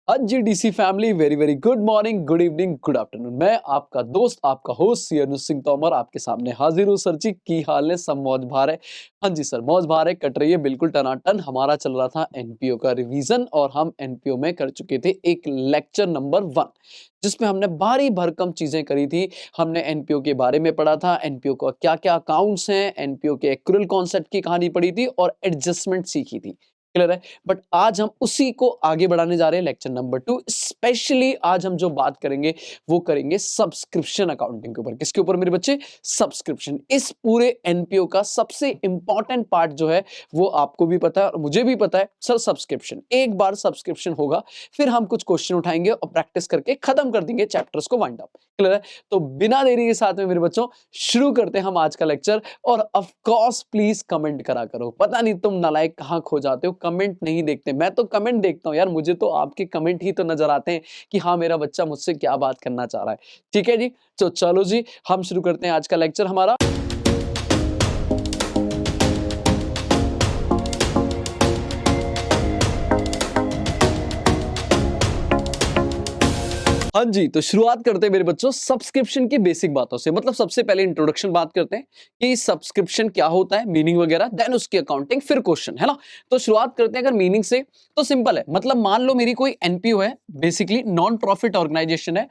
हाँ जी DC family, very very good morning, good evening, good afternoon. मैं आपका दोस्त, आपका होस्ट सी अनुज सिंह तोमर आपके सामने हाजिर हूँ। सर जी की हाल है, सब मौज भार है? हाँ जी सर, मौज भार है, कट रही है बिल्कुल टनाटन। हमारा चल रहा था एनपीओ का रिवीजन और हम एनपीओ में कर चुके थे एक लेक्चर नंबर 1 जिसमें हमने भारी भरकम चीजें करी थी। हमने एनपीओ के बारे में पढ़ा था, एनपीओ का क्या क्या अकाउंट्स हैं, एनपीओ के एक्रूअल कॉन्सेप्ट की कहानी पढ़ी थी और एडजस्टमेंट सीखी थी। क्लियर है? बट आज हम उसी को आगे बढ़ाने जा रहे हैं, लेक्चर नंबर 2। स्पेशली आज हम जो बात करेंगे वो करेंगे सब्सक्रिप्शन अकाउंटिंग के ऊपर। किसके ऊपर मेरे बच्चे? सब्सक्रिप्शन। इस पूरे एनपीओ का सबसे इंपॉर्टेंट पार्ट जो है वो आपको भी पता है और मुझे भी पता है सर। सब्सक्रिप्शन, एक बार सब्सक्रिप्शन होगा फिर हम कुछ क्वेश्चन उठाएंगे और प्रैक्टिस करके खत्म कर देंगे चैप्टर्स को, वाइंड अप। क्लियर है? तो बिना देरी के साथ में मेरे बच्चों शुरू करते हैं हम आज का लेक्चर। और ऑफ कोर्स प्लीज कमेंट करा करो। पता नहीं तुम नालायक कहां खो जाते हो, कमेंट नहीं देखते। मैं तो कमेंट देखता हूं यार, मुझे तो आपके कमेंट ही तो नजर आते हैं कि हाँ मेरा बच्चा मुझसे क्या बात करना चाह रहा है। ठीक है जी, तो चलो जी हम शुरू करते हैं आज का लेक्चर हमारा। हाँ जी, तो शुरुआत करते हैं मेरे बच्चों सब्सक्रिप्शन की बेसिक बातों से। मतलब सबसे पहले इंट्रोडक्शन बात करते हैं कि सब्सक्रिप्शन क्या होता है, मीनिंग वगैरह, देन उसकी अकाउंटिंग, फिर क्वेश्चन, है ना। तो शुरुआत करते हैं अगर मीनिंग से, तो सिंपल है। मतलब मान लो मेरी कोई एनपीओ है, बेसिकली नॉन प्रॉफिट ऑर्गेनाइजेशन है।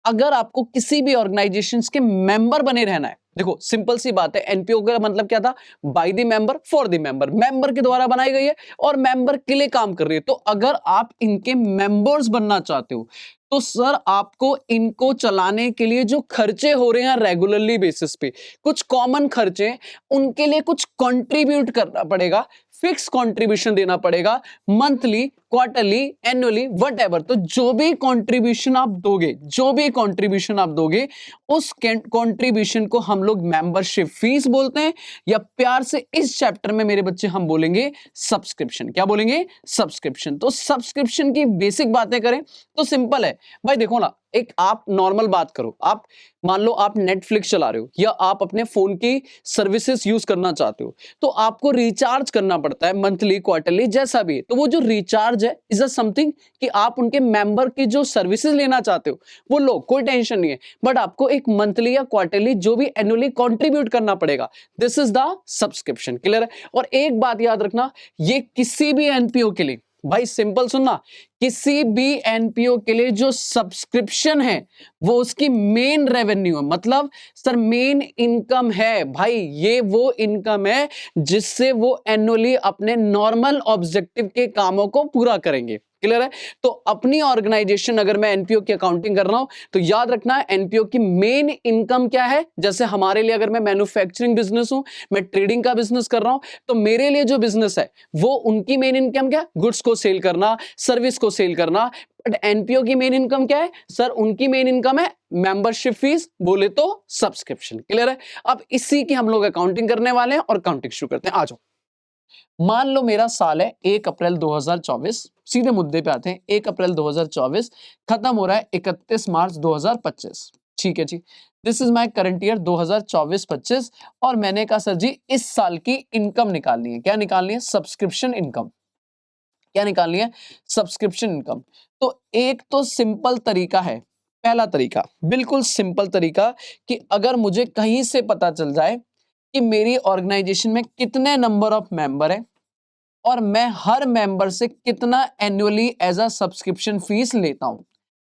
अगर आपको किसी भी ऑर्गेनाइजेशंस के मेंबर बने रहना है, देखो सिंपल सी बात है, एनपीओ का मतलब क्या था? By the member for the member, member के द्वारा बनाई गई है और मेंबर के लिए काम कर रही है। तो अगर आप इनके मेंबर्स बनना चाहते हो तो सर आपको इनको चलाने के लिए जो खर्चे हो रहे हैं रेगुलरली बेसिस पे, कुछ कॉमन खर्चे, उनके लिए कुछ कंट्रीब्यूट करना पड़ेगा, फिक्स कंट्रीब्यूशन देना पड़ेगा, मंथली, क्वार्टरली, एनुअली, व्हाटएवर। तो जो भी कंट्रीब्यूशन आप दोगे, जो भी कंट्रीब्यूशन आप दोगे, उस कंट्रीब्यूशन को हम लोग मेंबरशिप फीस बोलते हैं, या प्यार से इस चैप्टर में मेरे बच्चे हम बोलेंगे सब्सक्रिप्शन। क्या बोलेंगे? सब्सक्रिप्शन। तो सब्सक्रिप्शन की बेसिक बातें करें तो सिंपल है भाई। देखो ना, एक आप नॉर्मल बात करो, आप मान लो आप नेटफ्लिक्स चला रहे हो या आप अपने फोन की सर्विसेज यूज करना चाहते हो, तो आपको रिचार्ज करना पड़ता है मंथली, क्वार्टरली, जैसा भी। तो वो जो रिचार्ज है इज अ समथिंग कि आप उनके मेंबर की जो सर्विसेज लेना चाहते हो वो लो, कोई टेंशन नहीं है। बट आपको एक मंथली या क्वार्टरली जो भी एनुअली कंट्रीब्यूट करना पड़ेगा, this is the subscription. Clear है? और एक बात याद रखना, ये किसी भी एनपीओ के लिए, भाई सिंपल सुनना, किसी भी एनपीओ के लिए जो सब्सक्रिप्शन है वो उसकी मेन रेवेन्यू है। मतलब सर मेन इनकम है भाई, ये वो इनकम है जिससे वो एनुअली अपने नॉर्मल ऑब्जेक्टिव के कामों को पूरा करेंगे। क्लियर है? तो अपनी ऑर्गेनाइजेशन, अगर मैं एनपीओ की अकाउंटिंग कर रहा हूं तो याद रखना एनपीओ की मेन इनकम क्या है। जैसे हमारे लिए, अगर मैं मैन्युफैक्चरिंग बिजनेस हूं, मैं ट्रेडिंग का बिजनेस कर रहा हूं, तो मेरे लिए जो बिजनेस है वो उनकी मेन इनकम क्या? गुड्स को सेल करना, सर्विस को सेल करना। बट एनपीओ की मेन इनकम क्या है सर? उनकी मेन इनकम है मेंबरशिप फीस, बोले तो सब्सक्रिप्शन। क्लियर है? अब इसी की हम लोग अकाउंटिंग करने वाले हैं और अकाउंटिंग शुरू करते हैं। आ जाओ। मान लो मेरा साल है 1 अप्रैल 2024, सीधे मुद्दे पे आते हैं। 1 अप्रैल 2024 खत्म हो रहा है 31 मार्च 2025। ठीक है जी, this is my current year 2024-25। और मैंने कहा सर जी इस साल की इनकम निकालनी है। क्या निकालनी है? Subscription income. क्या निकालनी है? Subscription income. तो एक तो सिंपल तरीका है, पहला तरीका, बिल्कुल सिंपल तरीका, कि अगर मुझे कहीं से पता चल जाए कि मेरी ऑर्गेनाइजेशन में कितने नंबर ऑफ मेंबर हैं और मैं हर मेंबर से कितना annually as a subscription fee लेता हूं,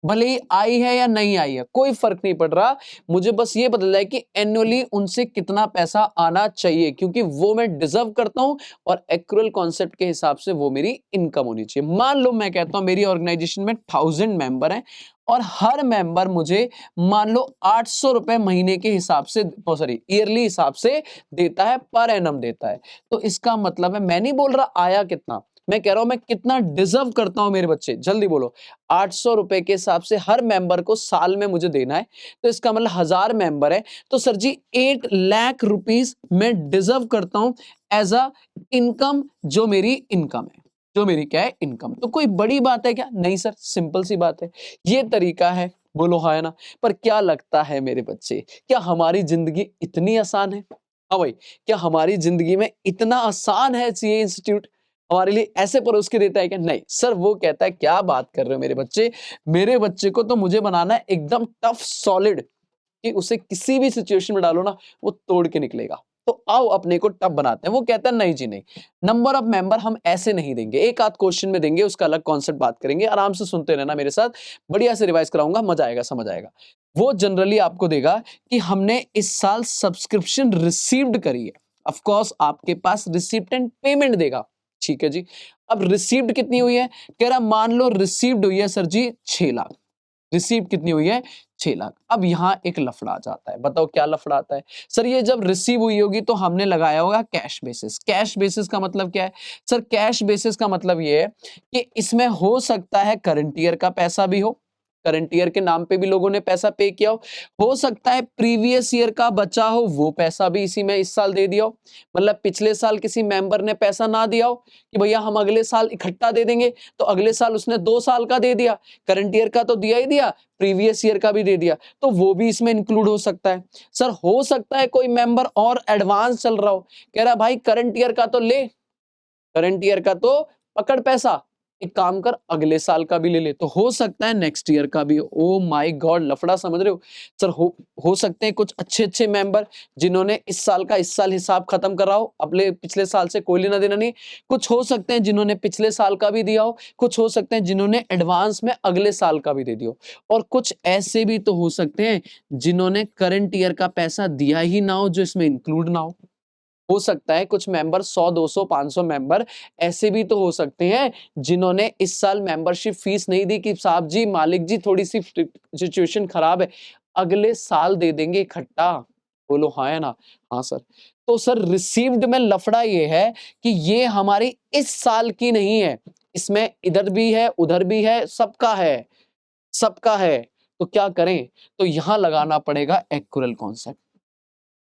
भले ही आई है या नहीं आई है कोई फर्क नहीं पड़ रहा, मुझे बस ये पता चला है कि एनुअली उनसे कितना पैसा आना चाहिए, क्योंकि वो मैं डिजर्व करता हूं और एक्रूअल कॉन्सेप्ट के हिसाब से वो मेरी इनकम होनी चाहिए। मान लो मैं कहता हूं मेरी ऑर्गेनाइजेशन में 1000 मेंबर हैं और हर मेंबर मुझे मान लो 800 रुपए महीने के हिसाब से, सॉरी ईयरली हिसाब से देता है, पर एनम देता है। तो इसका मतलब है, मैं नहीं बोल रहा आया कितना, मैं कह रहा हूं मैं कितना डिजर्व करता हूं। मेरे बच्चे जल्दी बोलो, 800 रुपए के हिसाब से हर मेंबर को साल में मुझे देना है। तो इसका मतलब 1000 मेंबर है तो सर जी 8 लाख रुपीस मैं डिजर्व करता हूं एज अ इनकम, जो मेरी इनकम है, जो मेरी क्या है? इनकम। तो कोई बड़ी बात है क्या? नहीं सर, सिंपल सी बात है, ये तरीका है। बोलो हाँ है ना? पर क्या लगता है मेरे बच्चे, क्या हमारी जिंदगी इतनी आसान है? हाँ भाई, क्या हमारी जिंदगी में इतना आसान है ये इंस्टीट्यूट? हमारे लिए ऐसे परोस के देता है क्या? नहीं सर, वो कहता है क्या बात कर रहे हो मेरे बच्चे को तो मुझे बनाना है एकदम टफ सॉलिड, कि उसे किसी भी सिचुएशन में डालो ना वो तोड़ के निकलेगा। तो आओ अपने को टफ बनाते हैं। वो कहता है नहीं जी नहीं, नंबर ऑफ मेंबर हम ऐसे नहीं देंगे, एक आध क्वेश्चन में देंगे, उसका अलग कॉन्सेप्ट बात करेंगे। आराम से सुनते रहना मेरे साथ, बढ़िया से रिवाइज कराऊंगा, मजा आएगा, समझ आएगा। वो जनरली आपको देगा कि हमने इस साल सब्सक्रिप्शन रिसीव्ड करी है। ऑफ कोर्स आपके पास रिसिप्ट एंड पेमेंट देगा, ठीक है जी। अब रिसीव्ड कितनी हुई है? कह रहा मान लो रिसीव्ड हुई है सर जी 6 लाख। रिसीव कितनी हुई है? 6 लाख। अब यहां एक लफड़ा आ जाता है, बताओ क्या लफड़ा आता है? सर ये जब रिसीव हुई होगी तो हमने लगाया होगा कैश बेसिस। कैश बेसिस का मतलब क्या है? सर कैश बेसिस का मतलब ये है कि इसमें हो सकता है करंट ईयर का पैसा भी हो, करंट ईयर के नाम पे भी लोगों ने पैसा पे किया हो सकता है प्रीवियस ईयर का बचा हो वो पैसा भी इसी में इस साल दे दिया हो। मतलब पिछले साल किसी मेंबर ने पैसा ना दिया हो कि भैया हम अगले साल इकट्ठा दे देंगे, तो अगले साल उसने 2 साल का दे दिया, करंट ईयर का तो दिया ही दिया, प्रीवियस ईयर का भी दे दिया, तो वो भी इसमें इंक्लूड हो सकता है। सर हो सकता है कोई मेंबर और एडवांस चल रहा हो, कह रहा भाई करंट ईयर का तो ले, करंट ईयर का तो पकड़ पैसा, एक काम कर अगले साल का भी ले ले, तो हो सकता है नेक्स्ट ईयर का भी। ओ माय गॉड, लफड़ा समझ रहे हो? सर हो सकते हैं कुछ अच्छे अच्छे मेंबर जिन्होंने इस साल का इस साल हिसाब खत्म करा हो, अपने पिछले साल से कोई लेना देना नहीं। कुछ हो सकते हैं जिन्होंने पिछले साल का भी दिया हो, कुछ हो सकते हैं जिन्होंने एडवांस में अगले साल का भी दे दिया हो, और कुछ ऐसे भी तो हो सकते हैं जिन्होंने करंट ईयर का पैसा दिया ही ना हो, जो इसमें इंक्लूड ना हो सकता है कुछ मेंबर 100 200 500 मेंबर ऐसे भी तो हो सकते हैं जिन्होंने इस साल मेंबरशिप फीस नहीं दी कि साहब जी मालिक जी थोड़ी सी सिचुएशन खराब है, अगले साल दे देंगे इकट्ठा। बोलो हाँ या ना? हाँ सर। तो सर रिसीव्ड में लफड़ा ये है कि ये हमारी इस साल की नहीं है, इसमें इधर भी है उधर भी है, सबका है, सबका है। तो क्या करें? तो यहां लगाना पड़ेगा एक्युरल कॉन्सेप्ट।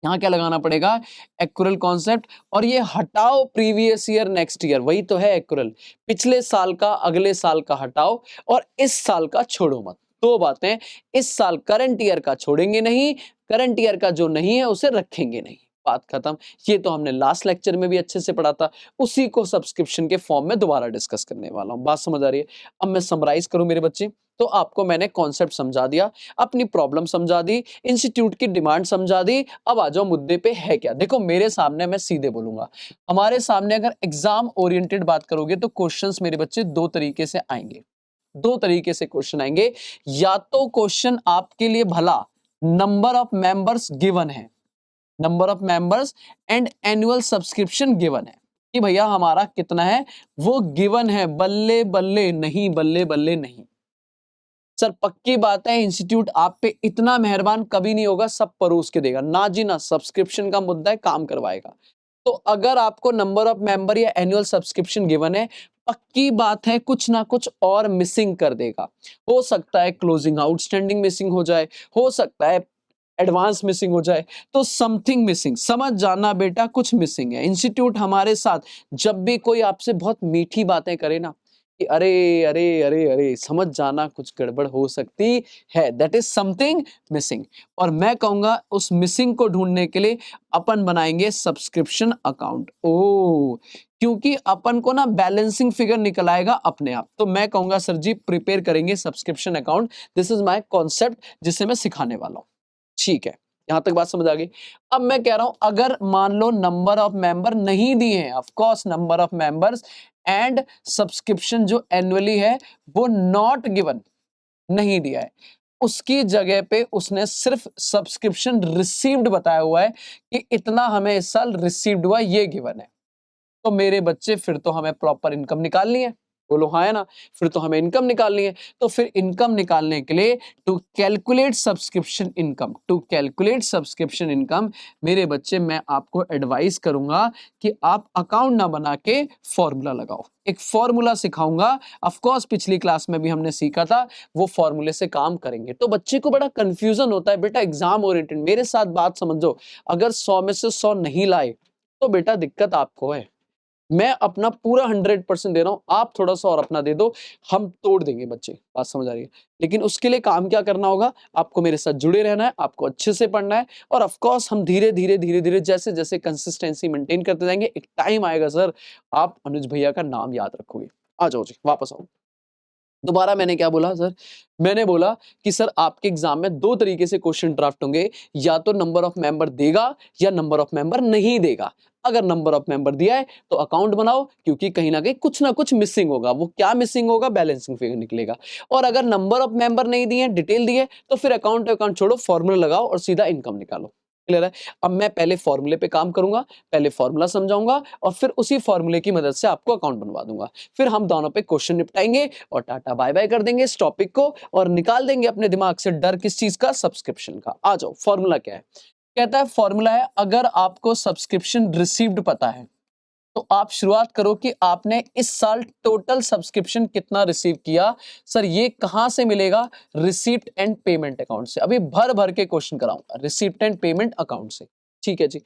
यहाँ क्या लगाना पड़ेगा? एक्युरल कॉन्सेप्ट। और ये हटाओ प्रीवियस ईयर नेक्स्ट ईयर, वही तो है एक्युरल। पिछले साल का अगले साल का हटाओ और इस साल का छोड़ो मत। दो बातें, इस साल करंट ईयर का छोड़ेंगे नहीं, करंट ईयर का जो नहीं है उसे रखेंगे नहीं, बात खत्म। ये तो हमने लास्ट लेक्चर में भी अच्छे से पढ़ा था, उसी को सब्सक्रिप्शन के फॉर्म में दोबारा डिस्कस करने वाला हूं। बात समझ आ रही है? अब मैं समराइज करूं मेरे बच्चे, तो आपको मैंने कॉन्सेप्ट समझा दिया, अपनी प्रॉब्लम समझा दी, इंस्टीट्यूट की डिमांड समझा दी। अब आ जाओ मुद्दे पे है क्या। देखो मेरे सामने, मैं सीधे बोलूंगा, हमारे सामने अगर एग्जाम ओरिएंटेड बात करोगे तो क्वेश्चंस मेरे बच्चे दो तरीके से आएंगे, दो तरीके से क्वेश्चन आएंगे। या तो क्वेश्चन आपके लिए भला नंबर ऑफ मेंबर्स गिवन है, number of members and annual subscription given है, कि भैया हमारा कितना है वो गिवन है, बल्ले बल्ले नहीं, बल्ले बल्ले नहीं। सर पक्की बात है इंस्टीट्यूट आप पे इतना मेहरबान कभी नहीं होगा, सब परोस के देगा ना जी ना, सब्सक्रिप्शन का मुद्दा है, काम करवाएगा। तो अगर आपको नंबर ऑफ मेंबर या एनुअल सब्सक्रिप्शन गिवन है, पक्की बात है कुछ ना कुछ और मिसिंग कर देगा। हो सकता है क्लोजिंग आउटस्टैंडिंग मिसिंग हो जाए, हो सकता है एडवांस मिसिंग हो जाए, तो समथिंग मिसिंग, समझ जाना बेटा कुछ मिसिंग है। इंस्टीट्यूट हमारे साथ जब भी कोई आपसे बहुत मीठी बातें करे ना कि अरे अरे अरे अरे, समझ जाना कुछ गड़बड़ हो सकती है, दैट इज समथिंग मिसिंग। और मैं कहूंगा उस मिसिंग को ढूंढने के लिए अपन बनाएंगे सब्सक्रिप्शन अकाउंट। ओ, क्योंकि अपन को ना बैलेंसिंग फिगर निकल आएगा अपने आप। तो मैं कहूंगा सर जी प्रिपेयर करेंगे subscription account, this is my concept जिसे मैं सिखाने वाला हूं। ठीक है, यहां तक बात समझ आ गई। अब मैं कह रहा हूं अगर मान लो नंबर ऑफ मेंबर नहीं दिए हैं, of course number of members and subscription जो एनुअली है वो नॉट गिवन, नहीं दिया है, उसकी जगह पे उसने सिर्फ सब्सक्रिप्शन रिसीव्ड बताया हुआ है कि इतना हमें इस साल रिसीव्ड हुआ, ये गिवन है। तो मेरे बच्चे फिर तो हमें प्रॉपर इनकम निकालनी है, बोलो हाँ है ना? फिर तो हमें इनकम निकालनी है। तो फिर इनकम निकालने के लिए to calculate subscription income, to calculate subscription income मेरे बच्चे मैं आपको एडवाइस करूंगा कि आप अकाउंट ना बना के फॉर्मूला लगाओ। एक फॉर्मूला सिखाऊंगा, ऑफ कोर्स पिछली क्लास में भी हमने सीखा था, वो फॉर्मूले से काम करेंगे। तो बच्चे को बड़ा कंफ्यूजन होता है बेटा एग्जाम ओरिएंटेड, मेरे साथ बात समझो, अगर 100 में से 100 नहीं लाए तो बेटा दिक्कत आपको है। मैं अपना पूरा 100% दे रहा हूँ, आप थोड़ा-सा और अपना दे दो, हम तोड़ देंगे बच्चे, बात समझ आ रही है? लेकिन उसके लिए काम क्या करना होगा? आपको मेरे साथ जुड़े रहना है, आपको अच्छे से पढ़ना है और ऑफ कोर्स हम धीरे-धीरे, धीरे-धीरे जैसे-जैसे कंसिस्टेंसी मेंटेन करते जाएँगे, एक टाइम आएगा सर, आप अनुज भैया का नाम याद रखोगे। आ जाओ जी, वापस आओ। दोबारा मैंने क्या बोला सर? मैंने बोला कि सर आपके एग्ज़ाम में 2 तरीके से क्वेश्चन ड्राफ्ट होंगे, या तो नंबर ऑफ मेंबर देगा या नंबर ऑफ मेंबर नहीं देगा। अगर नंबर ऑफ मेंबर दिया है तो अकाउंट बनाओ, क्योंकि कहीं न कहीं कुछ ना कुछ मिसिंग होगा। वो क्या मिसिंग होगा? बैलेंसिंग फिगर निकलेगा। और अगर नंबर ऑफ मेंबर नहीं दिए हैं, डिटेल दी है, तो फिर अकाउंट अकाउंट छोड़ो, फॉर्मूला लगाओ और सीधा इनकम निकालो। क्लियर है? अब मैं पहले फॉर्मूले पे काम करूँगा, पहले फॉर्मूला समझाऊँगा और फिर उसी फॉर्मूले की मदद से आपको अकाउंट बनवा दूँगा। फिर हम दोनों पे क्वेश्चन निपटाएँगे और टाटा बाय-बाय कर देंगे इस टॉपिक को और निकाल देंगे अपने दिमाग से डर किस चीज़ का? सब्सक्रिप्शन का। आ जाओ, फॉर्मूला क्या है? कहता है फॉर्मूला है, अगर आपको सब्सक्रिप्शन रिसीव्ड पता है, तो आप शुरुआत करो कि आपने इस साल टोटल सब्सक्रिप्शन कितना रिसीव किया। सर ये कहां से मिलेगा? रिसीप्ट एंड पेमेंट अकाउंट से। अभी भर भर के क्वेश्चन कराऊंगा रिसीप्ट एंड पेमेंट अकाउंट से। ठीक है जी,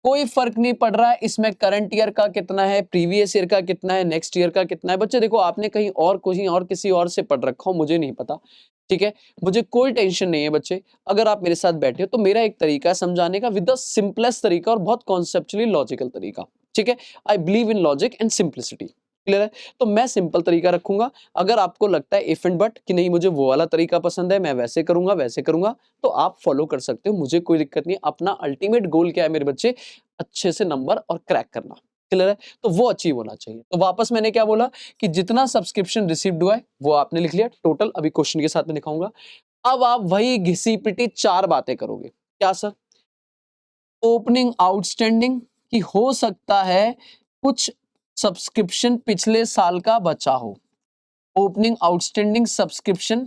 कोई फर्क नहीं पड़ रहा है इसमें करंट ईयर का कितना है, प्रीवियस ईयर का कितना है, नेक्स्ट ईयर का कितना है। बच्चे देखो, आपने कहीं और किसी और से पढ़ रखा हो, मुझे नहीं पता। ठीक है, मुझे कोई टेंशन नहीं है बच्चे। अगर आप मेरे साथ बैठे हो तो मेरा एक तरीका है समझाने का, विद द सिंपलेस्ट तरीका और बहुत कॉन्सेप्चुअली लॉजिकल तरीका। ठीक है, I believe in logic and simplicity. Clear है? तो मैं सिंपल तरीका रखूंगा। अगर आपको लगता है इफ एंड बट कि नहीं मुझे वो वाला तरीका पसंद है, मैं वैसे करूंगा वैसे करूंगा, तो आप फॉलो कर सकते हो, मुझे कोई दिक्कत नहीं है। अपना अल्टीमेट गोल क्या है मेरे बच्चे? अच्छे से नंबर और क्रैक करना। क्लियर है? तो वो अचीव होना चाहिए। तो वापस मैंने क्या बोला कि जितना सब्सक्रिप्शन रिसीव्ड हुआ है वो आपने लिख लिया टोटल, अभी क्वेश्चन के साथ में दिखाऊंगा। अब आप वही घिसी पिटी 4 बातें करोगे। क्या सर? ओपनिंग आउटस्टैंडिंग, कि हो सकता है कुछ सब्सक्रिप्शन पिछले साल का बचा हो। Opening outstanding subscription,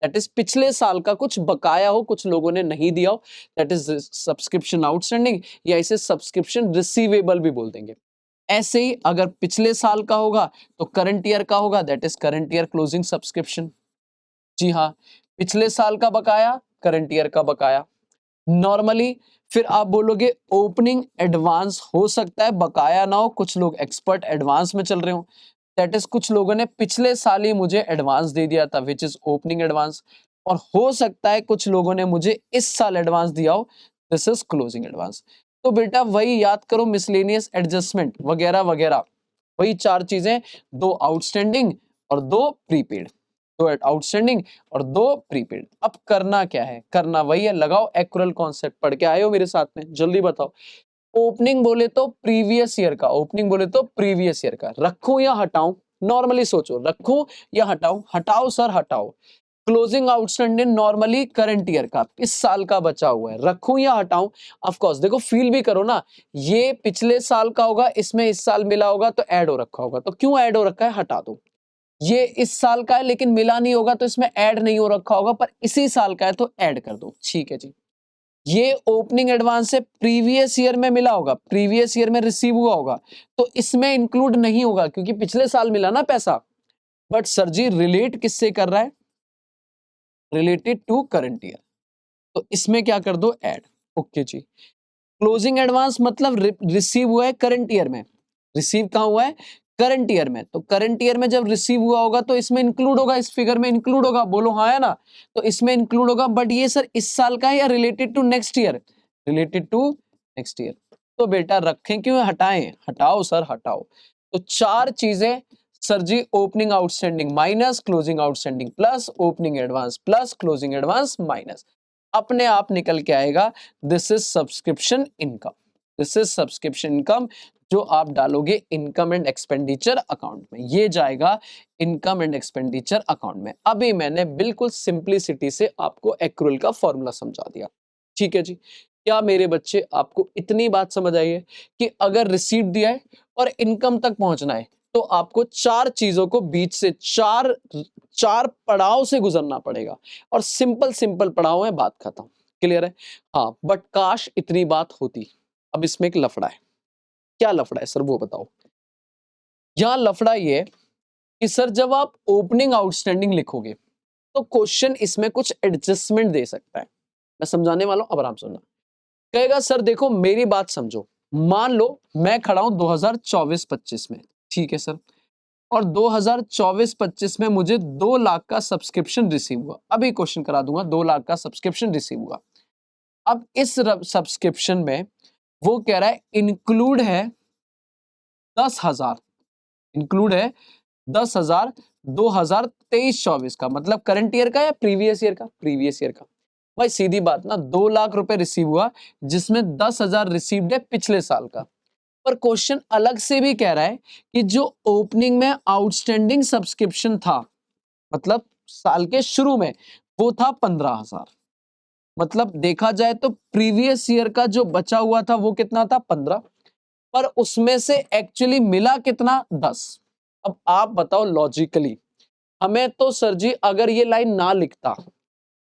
that is पिछले साल का कुछ बकाया हो, कुछ लोगों ने नहीं दिया हो, दैट इज सब्सक्रिप्शन आउटस्टैंडिंग, या इसे सब्सक्रिप्शन रिसीवेबल भी बोल देंगे। ऐसे ही अगर पिछले साल का होगा तो करंट ईयर का होगा, that is current year closing subscription. जी हाँ, पिछले साल का बकाया, करंट ईयर का बकाया। नॉर्मली फिर आप बोलोगे ओपनिंग एडवांस, हो सकता है बकाया ना हो, कुछ लोग एक्सपर्ट एडवांस में चल रहे हो, दैट इज कुछ लोगों ने पिछले साल ही मुझे एडवांस दे दिया था, विच इज ओपनिंग एडवांस। और हो सकता है कुछ लोगों ने मुझे इस साल एडवांस दिया हो, दिस इज क्लोजिंग एडवांस। तो बेटा वही याद करो, मिसलेनियस एडजस्टमेंट वगैरह वगैरह, वही 4 चीजें, 2 आउटस्टैंडिंग और 2 प्रीपेड, 2 आउटस्टैंडिंग और 2 प्रीपेड। अब करना क्या है? करना वही है, लगाओ एक्रुअल कॉन्सेप्ट। पढ़ के आए हो मेरे साथ में? जल्दी बताओ। ओपनिंग बोले तो प्रीवियस ईयर का, ओपनिंग बोले तो प्रीवियस ईयर का, रखूं या हटाऊं? नॉर्मली सोचो, रखूं या हटाऊं? हटाओ सर, हटाओ। Closing outstanding normally current year का, इस साल का बचा हुआ है, रखूं या हटाऊं? ऑफ कोर्स देखो, फील भी करो ना, ये पिछले साल का होगा, इसमें इस साल मिला होगा तो ऐड हो रखा होगा, तो क्यों ऐड हो रखा है? हटा दो। ये इस साल का है लेकिन मिला नहीं होगा तो इसमें ऐड नहीं हो रखा होगा, पर इसी साल का है तो ऐड कर दो। ठीक है जी। ये ओपनिंग एडवांस से प्रीवियस ईयर में मिला होगा, प्रीवियस ईयर में रिसीव हुआ होगा, तो इसमें इंक्लूड नहीं होगा क्योंकि पिछले साल मिला ना पैसा। बट सर जी रिलेट किससे कर रहा है? रिलेटेड टू करंट ईयर, तो इसमें क्या कर दो? ऐड। ओके जी। क्लोजिंग एडवांस मतलब रिसीव हुआ है करंट ईयर में, रिसीव कहां हुआ है? करंट ईयर में। तो करंट ईयर में जब रिसीव हुआ होगा तो इसमें इंक्लूड होगा, इस फिगर में इंक्लूड होगा, बोलो हाँ है ना? तो इसमें इंक्लूड होगा, बट ये सर इस साल का है या related to next year? Related to next year. तो बेटा रखें क्यों, हटाएं? हटाओ सर, हटाओ। तो 4 चीजें sir ji, opening outstanding minus closing outstanding plus opening advance plus closing advance minus, अपने आप निकल के आएगा, this is subscription income. This is subscription income, जो आप डालोगे इनकम एंड एक्सपेंडिचर अकाउंट में, ये जाएगा इनकम एंड एक्सपेंडिचर अकाउंट में। अभी मैंने बिल्कुल सिंप्लिसिटी से आपको एक्रूअल का फॉर्मूला समझा दिया। ठीक है जी। क्या मेरे बच्चे आपको इतनी बात समझ आई है कि अगर रिसीट दिया है और इनकम तक पहुंचना है तो आपको 4 चीजों को बीच से चार पड़ाव से गुजरना पड़ेगा, और सिंपल सिंपल पड़ाव है, बात खत्म। क्लियर है? हाँ, बट काश इतनी बात होती। अब इसमें एक लफड़ा है। क्या लफड़ा है सर, वो बताओ। यहां लफड़ा ये है कि सर जब आप ओपनिंग आउटस्टैंडिंग लिखोगे तो क्वेश्चन इसमें कुछ एडजस्टमेंट दे सकता है। मैं समझाने वाला हूं, अब आराम से सुनना। कहेगा सर देखो मेरी बात समझो, मान लो मैं खड़ा हूं 2024-25 में, ठीक है सर, और 2024-25 में मुझे 2 लाख का सब्सक्रिप्शन रिसीव हुआ। अभी क्वेश्चन करा दूंगा, 2 लाख का सब्सक्रिप्शन रिसीव हुआ। अब इस सब्सक्रिप्शन में वो कह रहा है इंक्लूड है 10,000, इंक्लूड है 10,000 2023-24 का, मतलब करंट ईयर का या प्रीवियस ईयर का? प्रीवियस ईयर का। भाई सीधी बात ना, 2 लाख रुपए रिसीव हुआ जिसमें 10,000 रिसीव्ड है पिछले साल का। पर क्वेश्चन अलग से भी कह रहा है कि जो ओपनिंग में आउटस्टैंडिंग सब्सक्रिप्शन था, मतलब साल के शुरू में, वो था 15,000। मतलब देखा जाए तो प्रीवियस ईयर का जो बचा हुआ था वो कितना था? 15, पर उसमें से एक्चुअली मिला कितना? 10। अब आप बताओ लॉजिकली, हमें तो सर जी अगर ये लाइन ना लिखता,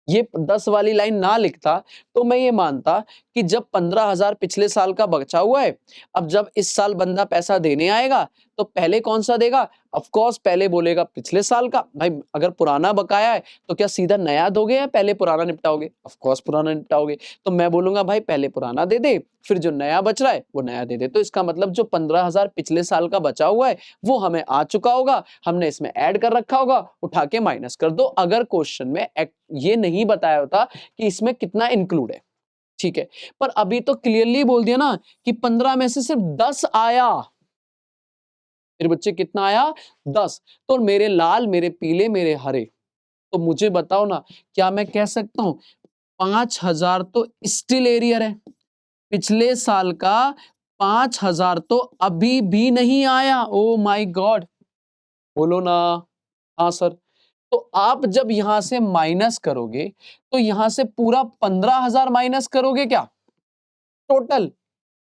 ये 10 वाली लाइन ना लिखता, तो मैं ये मानता कि जब 15,000 पिछले साल का बचा हुआ है, अब जब इस साल बंदा पैसा देने आएगा तो पहले कौन सा देगा? ऑफ कोर्स पहले बोलेगा पिछले साल का। भाई अगर पुराना बकाया है तो क्या सीधा नया दोगे या पहले पुराना निपटाओगे? ऑफ कोर्स पुराना निपटाओगे। तो मैं बोलूंगा भाई पहले पुराना दे दे, फिर जो नया बच रहा है वो नया दे दे। तो इसका मतलब जो 15,000 पिछले साल का बचा हुआ है वो हमें आ चुका होगा, हमने इसमें ऐड कर रखा होगा, उठा के माइनस कर दो। अगर क्वेश्चन में ये नहीं बताया होता कि इसमें कितना इंक्लूड है, ठीक है, पर अभी तो क्लियरली बोल दिया ना कि 15 में से सिर्फ 10 आया। मेरे बच्चे कितना आया? 10। तो मेरे लाल, मेरे पीले, मेरे हरे, तो मुझे बताओ ना, क्या मैं कह सकता हूं 5,000 तो स्टिल एरियर है, पिछले साल का 5,000 तो अभी भी नहीं आया। ओ माय गॉड, बोलो ना। हाँ सर। तो आप जब यहां से माइनस करोगे तो यहां से पूरा 15,000 माइनस करोगे क्या टोटल?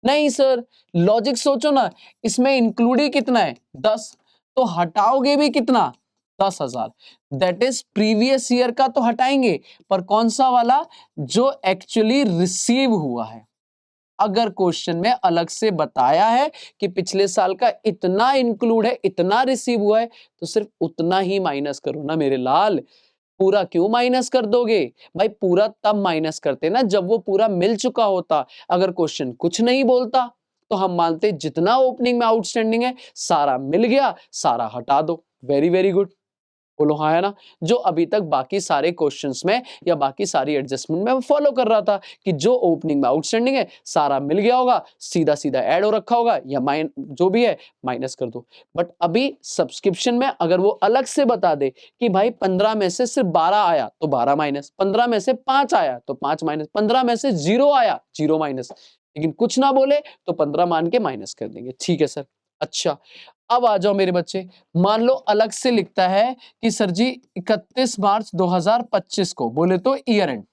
नहीं सर, लॉजिक सोचो ना, इसमें इंक्लूड ही कितना है? 10। तो हटाओगे भी कितना? 10,000। दैट इज प्रीवियस ईयर का तो हटाएंगे, पर कौन सा वाला? जो एक्चुअली रिसीव हुआ है। अगर क्वेश्चन में अलग से बताया है कि पिछले साल का इतना इंक्लूड है, इतना रिसीव हुआ है, तो सिर्फ उतना ही माइनस करो ना मेरे लाल। पूरा क्यों माइनस कर दोगे? भाई पूरा तब माइनस करते ना जब वो पूरा मिल चुका होता। अगर क्वेश्चन कुछ नहीं बोलता तो हम मानते जितना ओपनिंग में आउटस्टैंडिंग है सारा मिल गया, सारा हटा दो। वेरी वेरी गुड, बोलो हाँ है ना। जो अभी तक बाकी सारे क्वेश्चंस में या बाकी सारी एडजस्टमेंट में फॉलो कर रहा था कि जो ओपनिंग में आउटस्टैंडिंग है सारा मिल गया होगा, सीधा सीधा ऐड हो रखा होगा, या जो भी है माइनस कर दो। बट अभी सब्सक्रिप्शन में अगर वो अलग से बता दे कि भाई 15 में से सिर्फ 12 आया तो 12 माइनस, 15 में से 5 आया तो 5 माइनस, 15 में से 0 आया 0 माइनस, लेकिन कुछ ना बोले तो 15 मान के माइनस कर देंगे। ठीक है सर। अच्छा, अब आ जाओ मेरे बच्चे, मान लो अलग से लिखता है कि सर जी 31 मार्च 2025 को, बोले तो ईयर एंड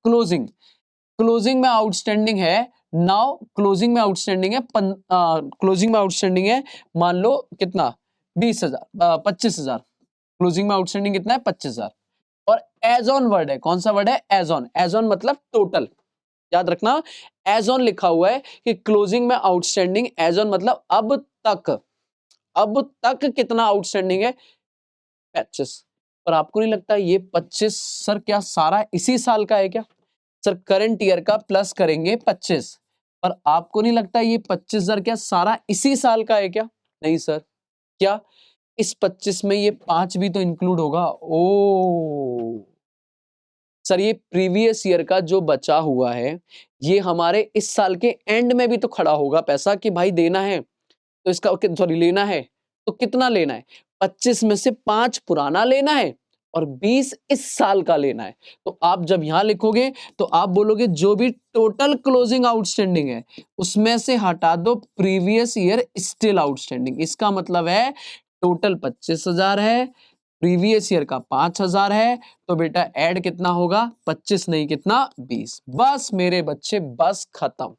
क्लोजिंग, क्लोजिंग में आउटस्टैंडिंग है। नाउ क्लोजिंग में आउटस्टैंडिंग है क्लोजिंग में आउटस्टैंडिंग है, मान लो कितना? 20,000, 25,000। क्लोजिंग में आउटस्टैंडिंग कितना है? 25,000। और एज ऑन वर्ड है, कौन सा वर्ड है? As on. एज ऑन मतलब टोटल, याद रखना, एज ऑन लिखा हुआ है कि क्लोजिंग में आउटस्टैंडिंग, एज ऑन मतलब अब तक, अब तक कितना आउटस्टैंडिंग है? 25। पर आपको नहीं लगता ये 25 सर क्या सारा इसी साल का है क्या? सर करंट ईयर का प्लस करेंगे 25, पर आपको नहीं लगता ये 25,000 क्या सारा इसी साल का है क्या? नहीं सर। क्या इस 25 में ये 5 भी तो इंक्लूड होगा? ओ सर, ये प्रीवियस ईयर का जो बचा हुआ है ये हमारे इस साल के एंड में भी तो खड़ा होगा पैसा कि भाई देना है तो इसका, सॉरी लेना है, तो कितना लेना है? 25 में से 5 पुराना लेना है और 20 इस साल का लेना है। तो आप जब यहां लिखोगे तो आप बोलोगे जो भी टोटल क्लोजिंग आउटस्टैंडिंग है उसमें से हटा दो प्रीवियस ईयर स्टिल आउटस्टैंडिंग। इसका मतलब है टोटल 25,000 है, प्रीवियस ईयर का 5,000 है, तो बेटा ऐड कितना होगा? 25 नहीं कितना? 20। बस मेरे बच्चे, बस खत्म।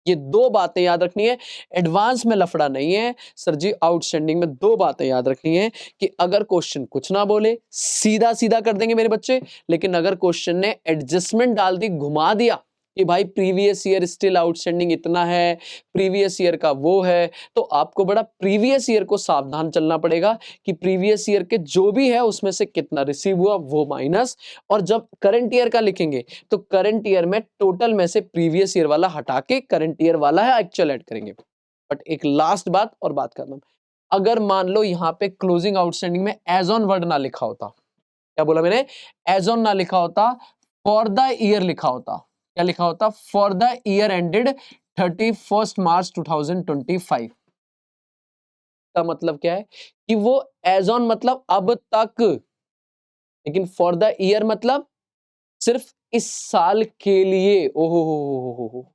ये 2 बातें याद रखनी है, एडवांस में लफड़ा नहीं है सर जी। आउटस्टैंडिंग में 2 बातें याद रखनी है कि अगर क्वेश्चन कुछ ना बोले सीधा सीधा कर देंगे मेरे बच्चे, लेकिन अगर क्वेश्चन ने एडजस्टमेंट डाल दी, घुमा दिया कि भाई प्रीवियस ईयर स्टिल आउटस्टैंडिंग इतना है, प्रीवियस ईयर का वो है, तो आपको बड़ा प्रीवियस ईयर को सावधान चलना पड़ेगा कि प्रीवियस ईयर के जो भी है उसमें से कितना रिसीव हुआ वो माइनस, और जब करंट ईयर का लिखेंगे तो करंट ईयर में टोटल में से प्रीवियस ईयर वाला हटा के करंट ईयर वाला है एक्चुअल ऐड करेंगे। बट एक लास्ट बात और बात करना, अगर मान लो यहाँ पे क्लोजिंग आउटस्टैंडिंग में एज ऑन वर्ड ना लिखा होता, क्या बोला मैंने, एज ऑन ना लिखा होता, फॉर द ईयर लिखा होता, क्या लिखा होता, फॉर द ईयर एंडेड 31 मार्च 2025, का मतलब क्या है कि वो एज ऑन मतलब अब तक, लेकिन फॉर द ईयर मतलब सिर्फ इस साल के लिए। ओहो हो,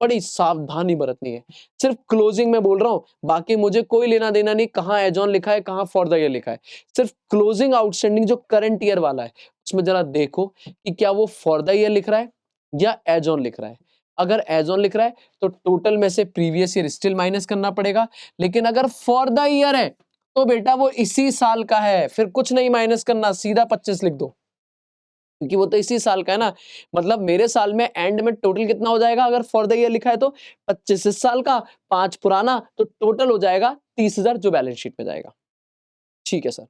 बड़ी सावधानी बरतनी है। सिर्फ क्लोजिंग में बोल रहा हूं, बाकी मुझे कोई लेना देना नहीं कहां एज ऑन लिखा है कहां फॉर द ईयर लिखा है। सिर्फ क्लोजिंग आउटस्टैंडिंग जो करंट ईयर वाला है उसमें जरा देखो कि क्या वो फॉर द ईयर लिख रहा है या एज ऑन लिख रहा है। अगर एज ऑन लिख रहा है तो टोटल में से प्रीवियस ईयर स्टिल माइनस करना पड़ेगा, लेकिन अगर फॉर द ईयर है तो बेटा वो इसी साल का है, फिर कुछ नहीं माइनस करना, सीधा 25 लिख दो, क्योंकि वो तो इसी साल का है ना। मतलब मेरे साल में एंड में टोटल कितना हो जाएगा, अगर फॉर द ईयर लिखा है तो 25 इस साल का, 5 पुराना, तो टोटल हो जाएगा 30,000 जो बैलेंस शीट में जाएगा। ठीक है सर,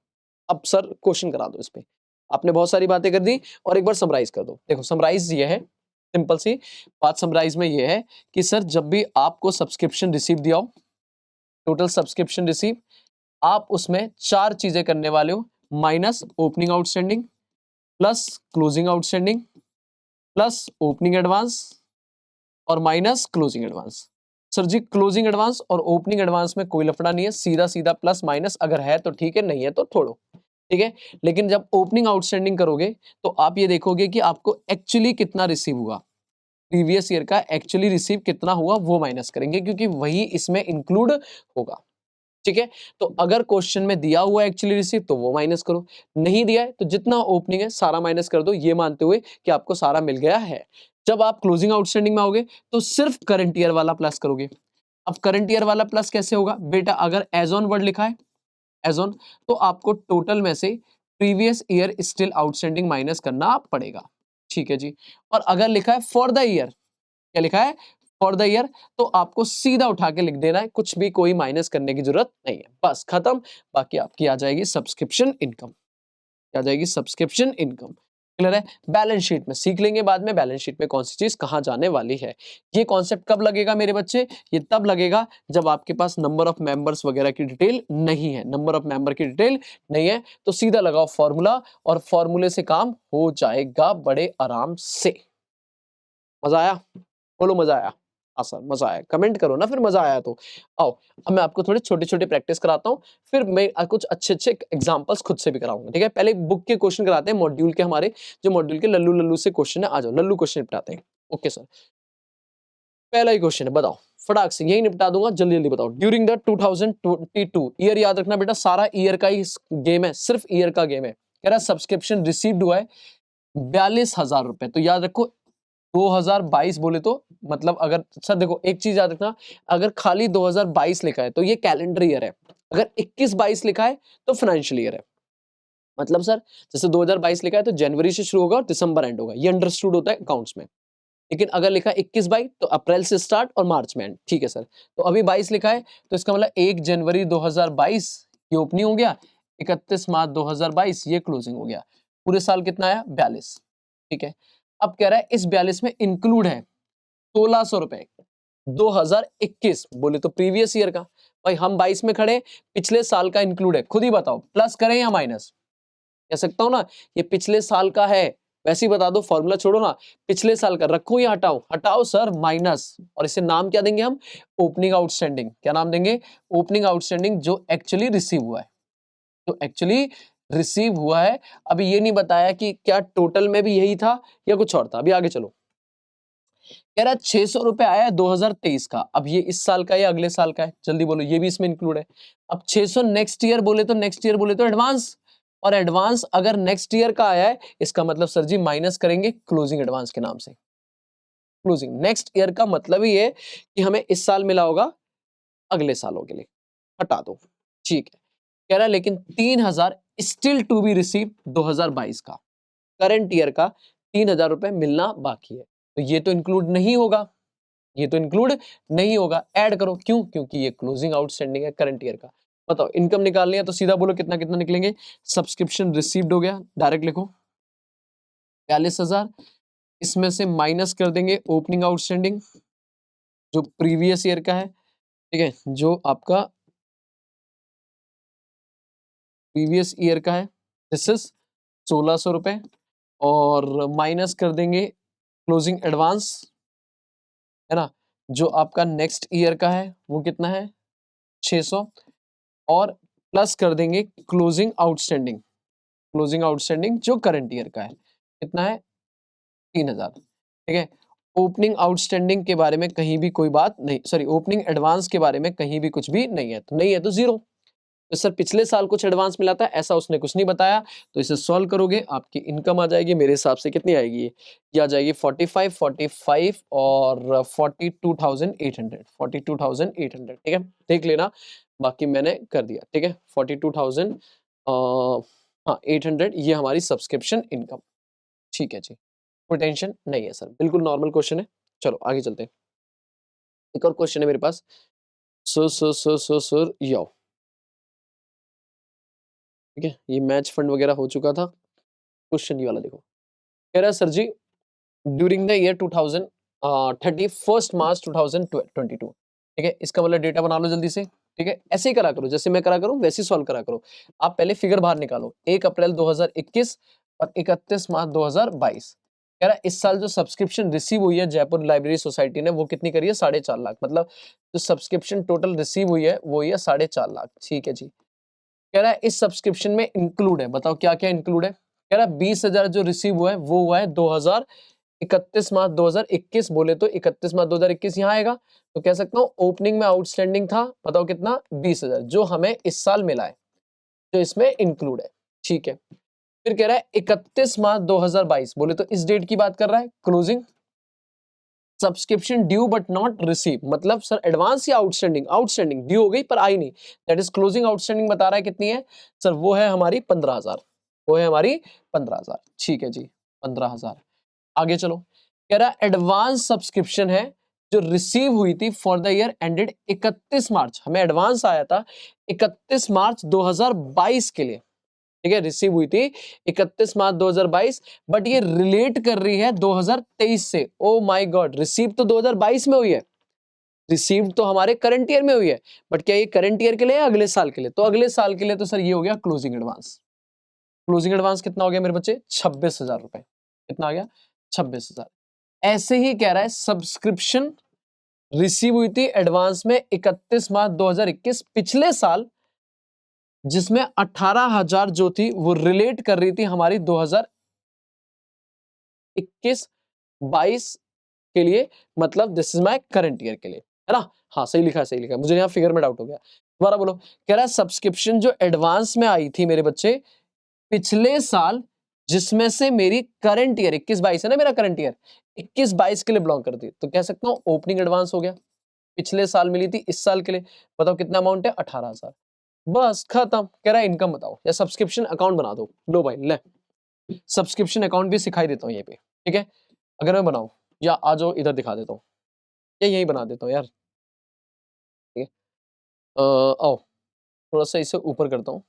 अब सर क्वेश्चन करा दो इस पे, आपने बहुत सारी बातें कर दी और एक बार समराइज कर दो। देखो समराइज ये है, सिंपल सी बात समराइज में ये है कि सर जब भी आपको सब्सक्रिप्शन रिसीव दिया हो, टोटल सब्सक्रिप्शन रिसीव, आप उसमें 4 चीजें करने वाले हो, minus opening outstanding, plus closing outstanding, plus opening advance और माइनस क्लोजिंग एडवांस। सर जी क्लोजिंग एडवांस और ओपनिंग एडवांस में कोई लफड़ा नहीं है, सीधा सीधा प्लस माइनस, अगर है तो ठीक है, नहीं है तो छोड़ो, ठीक है। लेकिन जब ओपनिंग आउटस्टैंडिंग करोगे तो आप ये देखोगे कि आपको एक्चुअली कितना रिसीव हुआ, प्रीवियस ईयर का एक्चुअली रिसीव कितना हुआ वो माइनस करेंगे, क्योंकि वही इसमें इंक्लूड होगा, ठीक है। तो अगर क्वेश्चन में दिया हुआ एक्चुअली रिसीव तो वो माइनस करो, नहीं दिया है तो जितना ओपनिंग है सारा माइनस कर दो, ये मानते हुए कि आपको सारा मिल गया है। जब आप क्लोजिंग आउटस्टैंडिंग में आओगे तो सिर्फ करंट ईयर वाला प्लस करोगे। अब करंट ईयर वाला प्लस कैसे होगा बेटा, अगर एज ऑन वर्ड लिखा है एज ऑन, तो आपको टोटल में से previous year still outstanding minus करना पड़ेगा, ठीक है जी। और अगर लिखा है फॉर द ईयर, क्या लिखा है, फॉर द ईयर, तो आपको सीधा उठा के लिख देना है, कुछ भी कोई माइनस करने की जरूरत नहीं है, बस खत्म। बाकी आपकी आ जाएगी सब्सक्रिप्शन इनकम, आ जाएगी सब्सक्रिप्शन इनकम, क्लियर है। बैलेंस शीट में सीख लेंगे बाद में, बैलेंस शीट में कौन सी चीज कहां जाने वाली है। ये कॉन्सेप्ट कब लगेगा मेरे बच्चे, ये तब लगेगा जब आपके पास नंबर ऑफ मेंबर्स वगैरह की डिटेल नहीं है। नंबर ऑफ मेंबर की डिटेल नहीं है तो सीधा लगाओ फॉर्मूला, और फॉर्मूले से काम हो जाएगा बड़े आराम से। मजा आया, बोलो मजा आया। हाँ सर मजा आया, कमेंट करो ना फिर मजा आया तो। आओ अब मैं आपको थोड़े छोटे छोटे प्रैक्टिस कराता हूँ, फिर मैं कुछ अच्छे अच्छे एग्जांपल्स खुद से भी कराऊंगा, ठीक है। पहले बुक के क्वेश्चन कराते हैं, मॉड्यूल के हमारे जो मॉड्यूल के लल्लू लल्लू से क्वेश्चन है, आ जाओ लल्लू क्वेश्चन निपटाते हैं। ओके सर, पहला ही क्वेश्चन है, बताओ फटाक से, यही निपटा दूंगा, जल्दी जल्दी बताओ। ड्यूरिंग द 2022 ईयर, याद रखना बेटा सारा ईयर का ही गेम है, सिर्फ ईयर का गेम है। कह रहा सब्सक्रिप्शन रिसीव्ड हुआ है 42,000 रुपए, तो याद रखो 2022 बोले तो मतलब, अगर सर देखो एक चीज याद रखना, अगर खाली 2022 लिखा है तो ये कैलेंडर ईयर है, अगर 21-22 लिखा है तो फाइनेंशियल ईयर है। मतलब सर जैसे 2022 लिखा है तो जनवरी से शुरू होगा और दिसंबर एंड होगा, ये अंडरस्टूड होता है अकाउंट्स में। लेकिन अगर लिखा है 21-22 तो अप्रैल से स्टार्ट और मार्च में एंड, ठीक है सर। तो अभी 22 लिखा है तो इसका मतलब 1 जनवरी 2022 ये ओपनिंग हो गया, 31 मार्च 2022 ये क्लोजिंग हो गया, पूरे साल कितना आया 42, ठीक है। अब कह रहा है इस 42 में इंक्लूड है 1600 रुपए 2021, बोले तो प्रीवियस ईयर का, भाई हम 22 में खड़े, पिछले साल का इंक्लूड है, खुद ही बताओ प्लस करें या माइनस, कह सकता हूं ना ये पिछले साल का है, वैसे ही बता दो, फॉर्मूला छोड़ो ना, पिछले साल का रखो या हटाओ, हटाओ सर माइनस, और इसे नाम क्या देंगे हम, ओपनिंग आउटस्टैंडिंग, क्या नाम देंगे, ओपनिंग आउटस्टैंडिंग, जो एक्चुअली रिसीव हुआ है, जो एक्चुअली रिसीव हुआ है। अभी ये नहीं बताया कि क्या टोटल में भी यही था या कुछ और था, अभी आगे चलो। कह रहा है 600 रुपए आया है 2023 का, अब ये इस साल का या अगले साल का है, जल्दी बोलो, ये भी इसमें इंक्लूड है। अब 600 नेक्स्ट ईयर बोले तो, नेक्स्ट ईयर बोले तो एडवांस, और एडवांस अगर नेक्स्ट ईयर का आया है इसका मतलब सर जी माइनस करेंगे क्लोजिंग एडवांस के नाम से। क्लोजिंग नेक्स्ट ईयर का मतलब ही है कि हमें इस साल मिला होगा अगले सालों के लिए, हटा दो, ठीक है। कह रहा है लेकिन 3,000 स्टिल टू बी रिसीव 2022 का, करंट ईयर का 3,000 रुपए मिलना बाकी है। तो ये तो इंक्लूड नहीं होगा, ये तो इंक्लूड नहीं होगा, ऐड करो। क्यों? क्योंकि ये क्लोजिंग आउटस्टैंडिंग है करंट ईयर का। बताओ इनकम निकालनी है तो सीधा बोलो कितना कितना निकलेंगे। सब्सक्रिप्शन रिसीव्ड हो गया, डायरेक्ट लिखो 42,000, इसमें से माइनस कर देंगे ओपनिंग आउटस्टैंडिंग जो प्रीवियस ईयर का है, ठीक है, जो आपका प्रीवियस ईयर का है, दिस इज 1600 रुपए, और माइनस कर देंगे क्लोजिंग एडवांस, है ना, जो आपका नेक्स्ट ईयर का है वो कितना है 600, और प्लस कर देंगे क्लोजिंग आउटस्टैंडिंग, क्लोजिंग आउटस्टैंडिंग जो करंट ईयर का है कितना है 3000, ठीक है। ओपनिंग आउटस्टैंडिंग के बारे में कहीं भी कोई बात नहीं, सॉरी ओपनिंग एडवांस के बारे में कहीं भी कुछ भी नहीं है, तो नहीं है तो जीरो। तो सर पिछले साल कुछ एडवांस मिला था, ऐसा उसने कुछ नहीं बताया, तो इसे सॉल्व करोगे आपकी इनकम आ जाएगी मेरे हिसाब से कितनी आएगी, ये आ जाएगी 45 45 और 42,800, 42,800, ठीक है, देख लेना, बाकी मैंने कर दिया, ठीक है। 42,000 हाँ 800 ये हमारी सब्सक्रिप्शन इनकम, ठीक है जी, कोई टेंशन नहीं है सर, बिल्कुल नॉर्मल क्वेश्चन है। चलो आगे चलते हैं, एक और क्वेश्चन है मेरे पास। सर यो, ठीक है, ये मैच फंड वगैरह हो चुका था। क्वेश्चन ये वाला देखो, कह रहा है सर जी ड्यूरिंग द ईयर 2000 31 मार्च 2022, ठीक है, इसका मतलब डेटा बना लो जल्दी से, ठीक है, ऐसे ही करा करो जैसे मैं करा करूं वैसे ही सॉल्व करा करो। आप पहले फिगर बाहर निकालो, 1 अप्रैल 2021 और 31 मार्च 2022, कह रहा है इस साल जो सब्सक्रिप्शन रिसीव हुई है जयपुर लाइब्रेरी सोसाइटी ने वो कितनी करी है 4.5 लाख, मतलब जो सब्सक्रिप्शन टोटल रिसीव हुई है वो है 4.5 लाख, ठीक है जी। कह रहा है इस सब्सक्रिप्शन में इंक्लूड है, बताओ क्या क्या इंक्लूड है। कह रहा है 20,000 जो रिसीव हुआ है वो हुआ है 31 मार्च 2021, बोले तो 31 मार्च 2021 यहाँ आएगा, तो कह सकता हूँ ओपनिंग में आउटस्टैंडिंग था, बताओ कितना 20,000 जो हमें इस साल मिला है, जो इसमें इंक्लूड है, ठीक है। फिर कह रहा है 31 मार्च 2022, बोले तो इस डेट की बात कर रहा है, closing subscription due but not receive, मतलब सर एडवांस या आउटस्टैंडिंग, आउटस्टैंडिंग ड्यू हो गई पर आई नहीं, दैट इज क्लोजिंग आउटस्टैंडिंग बता रहा है कितनी है सर, वो है हमारी 15,000, वो है हमारी 15,000, ठीक है जी 15,000। आगे चलो, कह रहा है एडवांस सब्सक्रिप्शन है जो रिसीव हुई थी फॉर द ईयर एंडेड 31 मार्च, हमें एडवांस आया था 31 मार्च 2022 के लिए, ठीक है, रिसीव हुई थी 31 मार्च 2022, बट ये रिलेट कर रही है 2023 से। ओ माय गॉड, रिसीव तो 2022 में हुई है, रिसीव तो हमारे करंट ईयर में हुई है, बट क्या ये करंट ईयर के लिए या अगले साल के लिए, तो अगले साल के लिए, तो सर ये हो गया क्लोजिंग एडवांस। क्लोजिंग एडवांस कितना हो गया मेरे बच्चे 26,000 रुपए, कितना आ गया 26,000। ऐसे ही कह रहा है सब्सक्रिप्शन रिसीव हुई थी एडवांस में 31 मार्च 2021 पिछले साल, जिसमें 18,000 जो थी वो रिलेट कर रही थी हमारी 2021-22 के लिए, मतलब this is my current year के लिए, है ना। हाँ सही लिखा है, सही लिखा है, मुझे यहाँ फिगर में डाउट हो गया, दोबारा बोलो। कह रहा है सब्सक्रिप्शन जो एडवांस में आई थी मेरे बच्चे पिछले साल, जिसमें से मेरी करंट ईयर 21-22 है ना, मेरा करंट ईयर 21-22 के लिए बिलोंग करती है, तो कह सकता हूँ ओपनिंग एडवांस हो गया, पिछले साल मिली थी इस साल के लिए, बताओ कितना अमाउंट है 18,000, बस खत्म। कह रहा है इनकम बताओ या सब्सक्रिप्शन अकाउंट बना दो, लो भाई ले, सब्सक्रिप्शन अकाउंट भी सिखाई देता हूँ ये पे, ठीक है, अगर मैं बनाऊं या आ जाओ इधर दिखा देता हूँ, या यही बना देता हूँ यार, ठीक है, आओ थोड़ा सा इसे ऊपर करता हूँ,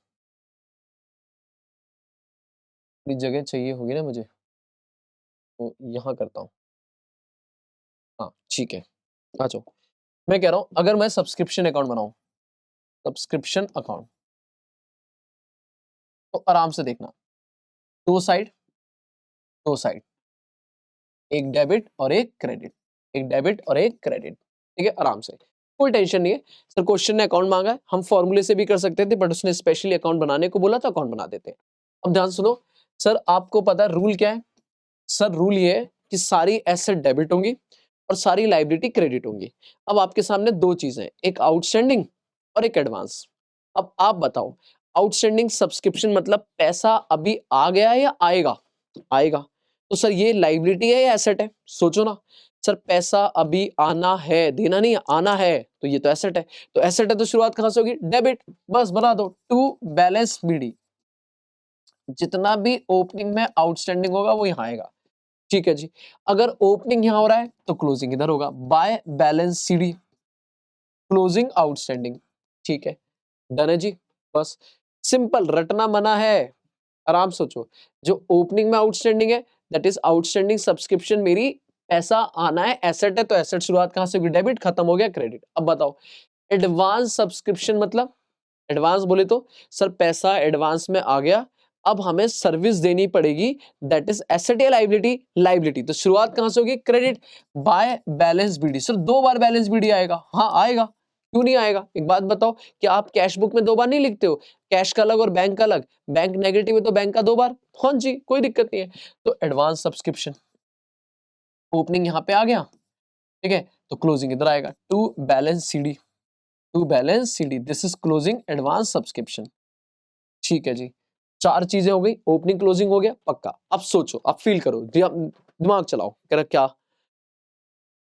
थोड़ी जगह चाहिए होगी ना मुझे, तो यहाँ करता हूँ, हाँ ठीक है, आ जाओ। मैं कह रहा हूँ अगर मैं सब्सक्रिप्शन अकाउंट बनाऊं, सब्सक्रिप्शन अकाउंट, तो आराम से देखना, दो साइड, दो साइड, एक डेबिट और एक क्रेडिट, एक डेबिट और एक क्रेडिट, ठीक है, आराम से, कोई टेंशन नहीं है। सर क्वेश्चन ने अकाउंट मांगा है, हम फॉर्मूले से भी कर सकते थे, बट उसने स्पेशली अकाउंट बनाने को बोला तो अकाउंट बना देते हैं। अब ध्यान सुनो, सर आपको पता है रूल क्या है, सर रूल ये है कि सारी एसेट डेबिट होंगी और सारी लाइबिलिटी क्रेडिट होंगी। अब आपके सामने दो चीजें, एक आउटस्टैंडिंग और एक एडवांस। अब आप बताओ, आउटस्टैंडिंग सब्सक्रिप्शन मतलब पैसा अभी आ गया है या आएगा, आएगा, तो सर ये लाइबिलिटी है या एसेट है, सोचो ना। सर पैसा अभी आना है, देना नहीं, आना है, तो ये तो एसेट है, तो एसेट है तो शुरुआत कहां से होगी, डेबिट, बस बना दो टू बैलेंस बीडी, जितना भी ओपनिंग में आउटस्टैंडिंग होगा वो यहाँ आएगा, ठीक है जी। अगर ओपनिंग यहाँ हो रहा है तो क्लोजिंग इधर होगा, bye balance CD, closing outstanding. ठीक है, डन है जी। बस सिंपल, रटना मना है, आराम सोचो। जो ओपनिंग में आउटस्टैंडिंग है दैट इज आउटस्टैंडिंग सब्सक्रिप्शन, मेरी पैसा आना है, एसेट है तो एसेट शुरुआत कहां से होगी, डेबिट, खत्म हो गया क्रेडिट। अब बताओ एडवांस सब्सक्रिप्शन मतलब, एडवांस बोले तो सर पैसा एडवांस में आ गया, अब हमें सर्विस देनी पड़ेगी, दैट इज एसेट या लाइबिलिटी, लाइबिलिटी, तो शुरुआत कहां से होगी, credit, by balance BD. Sir 2 बार बैलेंस बीडी आएगा, हाँ आएगा, क्यों नहीं आएगा, एक बात बताओ कि आप कैश बुक में 2 बार नहीं लिखते हो, कैश का अलग और बैंक का अलग, बैंक नेगेटिव है तो बैंक का 2 बार, हाँ जी कोई दिक्कत नहीं है। तो एडवांस सब्सक्रिप्शन, ओपनिंग यहां पे आ गया, ठीक है, तो क्लोजिंग इधर आएगा, to balance CD, to balance CD, this is closing advance subscription. ठीक है जी, 4 चीजें हो गई, ओपनिंग क्लोजिंग हो गया पक्का। अब सोचो, अब फील करो, दिमाग चलाओ, कह रहा क्या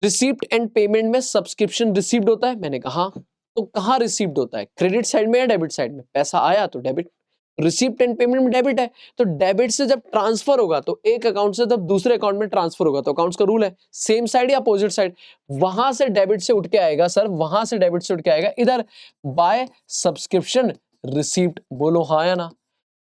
रिसीप्ट एंड पेमेंट में सब्सक्रिप्शन रिसीव्ड होता है, मैंने कहा तो कहां रिसीव्ड होता है, क्रेडिट साइड में या डेबिट साइड में, पैसा आया तो डेबिट, रिसीप्ट एंड पेमेंट में डेबिट है, तो डेबिट से जब ट्रांसफर होगा तो एक अकाउंट से जब दूसरे अकाउंट में ट्रांसफर होगा, तो अकाउंट्स का रूल है सेम साइड या अपोजिट साइड, वहां से डेबिट से उठ के आएगा सर, वहां से डेबिट से उठ के आएगा इधर, बाय सब्सक्रिप्शन रिसीप्ट, बोलो हाँ या ना,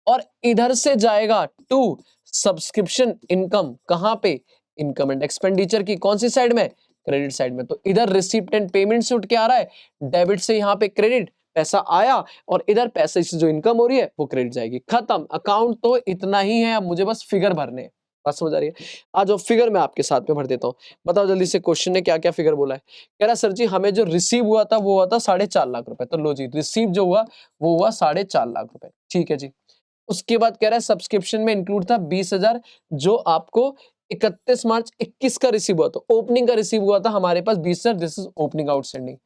और इधर से जाएगा टू सब्सक्रिप्शन इनकम, कहां पे, इनकम एंड एक्सपेंडिचर की कौन सी साइड में, क्रेडिट साइड में, तो इधर रिसीप्ट एंड पेमेंट से उठ के आ रहा है, डेबिट से यहां पे क्रेडिट, पैसा आया, और इधर पैसे से जो इनकम हो रही है वो क्रेडिट जाएगी, खत्म। अकाउंट तो इतना ही है, अब मुझे बस फिगर भरने हैं, बात समझ आ रही है। आज वो फिगर मैं आपके साथ में भर देता हूँ, बताओ जल्दी से क्वेश्चन ने क्या क्या फिगर बोला है। कह रहा सर जी हमें जो रिसीव हुआ था वो हुआ था 4.5 लाख रुपए, तो लो जी रिसीव जो हुआ वो हुआ 4.5 लाख रुपए, ठीक है जी। उसके बाद कह रहा है सब्सक्रिप्शन में इंक्लूड था 20,000, जो आपको 31 मार्च 21 का रिसीव हुआ, तो ओपनिंग का रिसीव हुआ था हमारे पास 20,000, दिस इज ओपनिंग आउटस्टैंडिंग।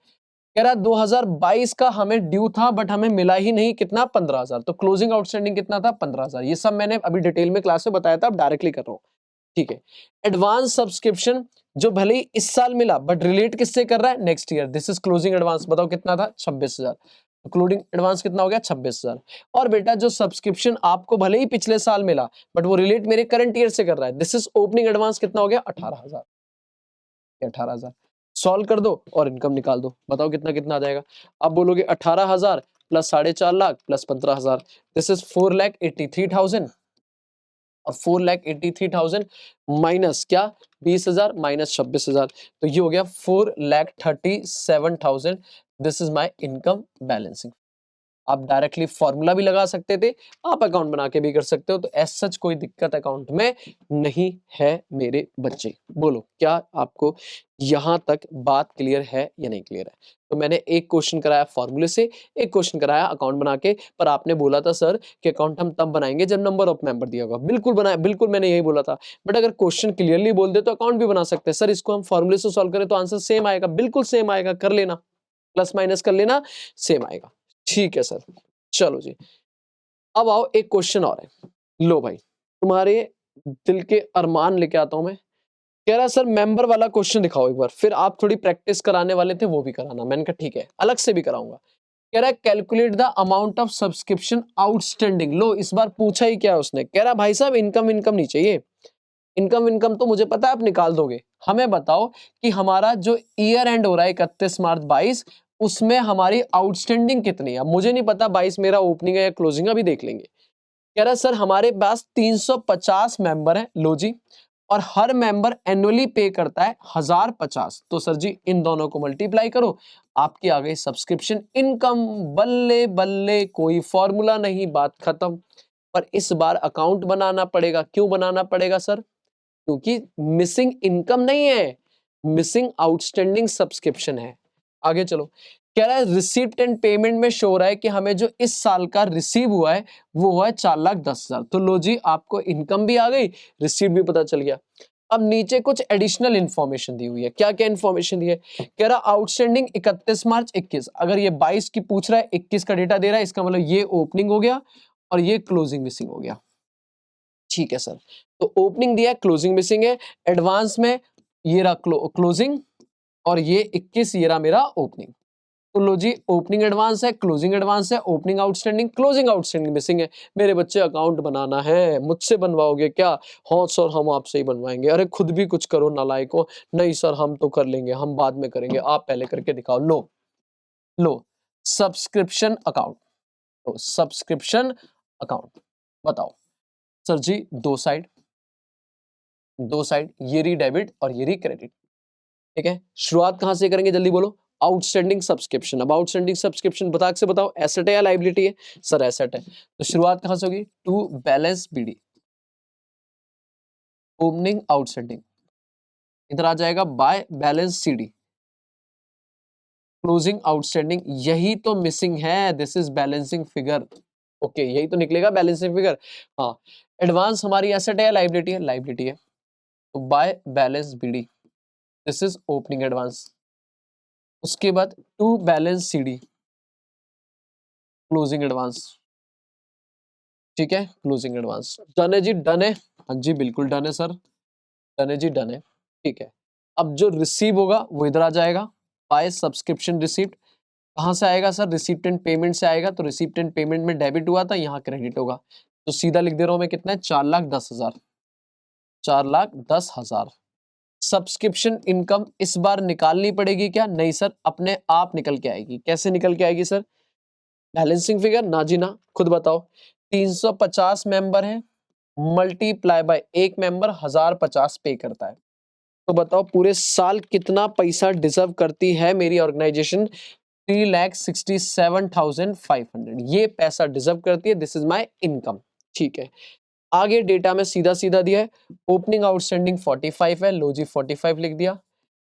कह रहा है 2022 का हमें ड्यू था बट हमें मिला ही नहीं, कितना, 15,000, तो क्लोजिंग आउटस्टैंडिंग कितना था, 15,000। ये सब मैंने अभी डिटेल में क्लास में बताया था, अब डायरेक्टली कर रहा हूं, ठीक है। एडवांस सब्सक्रिप्शन जो भले ही इस साल मिला बट रिलेट किससे कर रहा है, next year, this is closing advance, बताओ कितना था, 26,000, इंक्लूडिंग एडवांस कितना हो गया, 26,000। और बेटा जो सब्सक्रिप्शन आपको भले ही पिछले साल मिला बट वो रिलेट मेरे करंट ईयर से कर रहा है, दिस इज ओपनिंग एडवांस, कितना हो गया, 18,000, 18,000। सॉल्व कर दो और इनकम निकाल दो, बताओ कितना कितना आ जाएगा। अब बोलोगे 18,000 plus 4.5 lakh plus 15,000, this is 4,83,000, और 4,83,000 माइनस क्या, 20,000 माइनस 26,000, तो ये हो गया 4,37,000, this is my income balancing. आप डायरेक्टली फॉर्मूला भी लगा सकते थे, आप अकाउंट बना के भी कर सकते हो, तो एज सच कोई दिक्कत अकाउंट में नहीं है मेरे बच्चे। बोलो क्या आपको यहां तक बात क्लियर है या नहीं क्लियर है। तो मैंने एक क्वेश्चन कराया फॉर्मूले से, एक क्वेश्चन कराया अकाउंट बना के, पर आपने बोला था सर कि अकाउंट हम तब बनाएंगे जब नंबर ऑफ मेंबर दिया होगा, बिल्कुल बनाया, बिल्कुल मैंने यही बोला था, बट अगर क्वेश्चन क्लियरली बोल दे तो अकाउंट भी बना सकते हैं। सर इसको हम फॉर्मूले से सॉल्व करें तो आंसर सेम आएगा, बिल्कुल सेम आएगा, कर लेना, प्लस माइनस कर लेना, सेम आएगा, ठीक है सर। चलो जी, अब आओ एक क्वेश्चन और है, लो भाई तुम्हारे दिल के अरमान लेके आता हूं मैं। कह रहा सर मेंबर वाला क्वेश्चन दिखाओ एक बार, फिर आप थोड़ी प्रैक्टिस कराने वाले थे वो भी कराना, मैंने कहा ठीक है अलग से भी कराऊंगा। कह रहा है calculate the amount of subscription outstanding, लो इस बार पूछा ही क्या उसने, कह रहा भाई साहब इनकम इनकम नहीं चाहिए, इनकम इनकम तो मुझे पता है आप निकाल दोगे, हमें बताओ कि हमारा जो ईयर एंड हो रहा है 31 मार्च 22, उसमें हमारी आउटस्टैंडिंग कितनी है। अब मुझे नहीं पता 22 मेरा ओपनिंग है या क्लोजिंग, अभी देख लेंगे। कह रहा है सर हमारे पास 350 मेंबर हैं, लो जी, और हर मेंबर एनुअली पे करता है 1,050, तो सर जी इन दोनों को मल्टीप्लाई करो, आपकी आ गई सब्सक्रिप्शन इनकम। बल्ले बल्ले, कोई फॉर्मूला नहीं, बात खत्म। पर इस बार अकाउंट बनाना पड़ेगा, क्यों बनाना पड़ेगा सर, क्योंकि मिसिंग इनकम नहीं है, मिसिंग आउटस्टैंडिंग सब्सक्रिप्शन है। आगे चलो, कह रहा है रिसीप्ट एंड पेमेंट में शो हो रहा है कि हमें जो इस साल का रिसीव हुआ है वो हुआ है 4,10,000, तो लो जी आपको इनकम भी आ गई, रिसीप्ट भी पता चल गया। अब नीचे कुछ एडिशनल इंफॉर्मेशन दी हुई है, क्या क्या इंफॉर्मेशन दी है, कह रहा आउटस्टैंडिंग 31 मार्च 21, अगर ये 22 की पूछ रहा है 21 का डेटा दे रहा है, इसका मतलब ये ओपनिंग हो गया और ये क्लोजिंग मिसिंग हो गया, ठीक है सर। तो ओपनिंग दिया है, क्लोजिंग मिसिंग है, एडवांस में ये रहा क्लोजिंग, और ये 21 ये रहा मेरा ओपनिंग। तो लो जी, ओपनिंग एडवांस है, क्लोजिंग एडवांस है, opening outstanding, closing outstanding missing है। मेरे बच्चे अकाउंट बनाना है, मुझसे बनवाओगे क्या? हाँ सर, हम आपसे ही बनवाएंगे। अरे खुद भी कुछ करो नालायको। नहीं सर, हम तो कर लेंगे, हम बाद में करेंगे, आप पहले करके दिखाओ। लो लो, सब्सक्रिप्शन अकाउंट। तो सब्सक्रिप्शन अकाउंट बताओ सर जी। दो साइड, ये री डेबिट और ये री क्रेडिट। ठीक है, शुरुआत कहां से करेंगे जल्दी बोलो? Outstanding subscription. अब आउटस्टैंडिंग सब्सक्रिप्शन बता के बताओ, एसेट है या लाइबिलिटी है? सर एसेट है। तो शुरुआत कहां से होगी? To balance BD, opening outstanding, इधर आ जाएगा by balance CD, closing outstanding. यही तो मिसिंग है, this is balancing figure. Okay, यही तो निकलेगा बैलेंसिंग फिगर। हाँ, एडवांस हमारी एसेट है या लाइबिलिटी है? लाइबिलिटी है। तो by balance BD, this is opening advance. उसके बाद to balance CD, closing advance. ठीक है, क्लोजिंग एडवांस डन है जी, डन है। हाँ जी बिल्कुल डन है सर, डन है जी, डन है। ठीक है, अब जो रिसीव होगा वो इधर आ जाएगा, बाय सब्सक्रिप्शन रिसीप्ट। कहाँ से आएगा सर? रिसीप्ट एंड पेमेंट से आएगा। तो रिसीप्ट एंड पेमेंट में डेबिट हुआ था, यहाँ क्रेडिट होगा। तो सीधा लिख दे रहा हूं मैं, कितना है? 4,10,000, 4,10,000। सब्सक्रिप्शन इनकम इस बार निकालनी पड़ेगी क्या? नहीं सर, अपने आप निकल के आएगी। कैसे निकल के आएगी सर? बैलेंसिंग फिगर ना जी ना, खुद बताओ। 350 मेंबर हैं, मल्टीप्लाई बाय एक मेंबर 1050 पे करता है। तो बताओ पूरे साल कितना पैसा डिजर्व करती है मेरी ऑर्गेनाइजेशन? 3,67,500 ये पैसा डिजर्व करती है। This is my income. ठीक है, आगे डेटा में सीधा सीधा दिया है। ओपनिंग आउटस्टैंडिंग 45 है, लो जी 45 लिख दिया।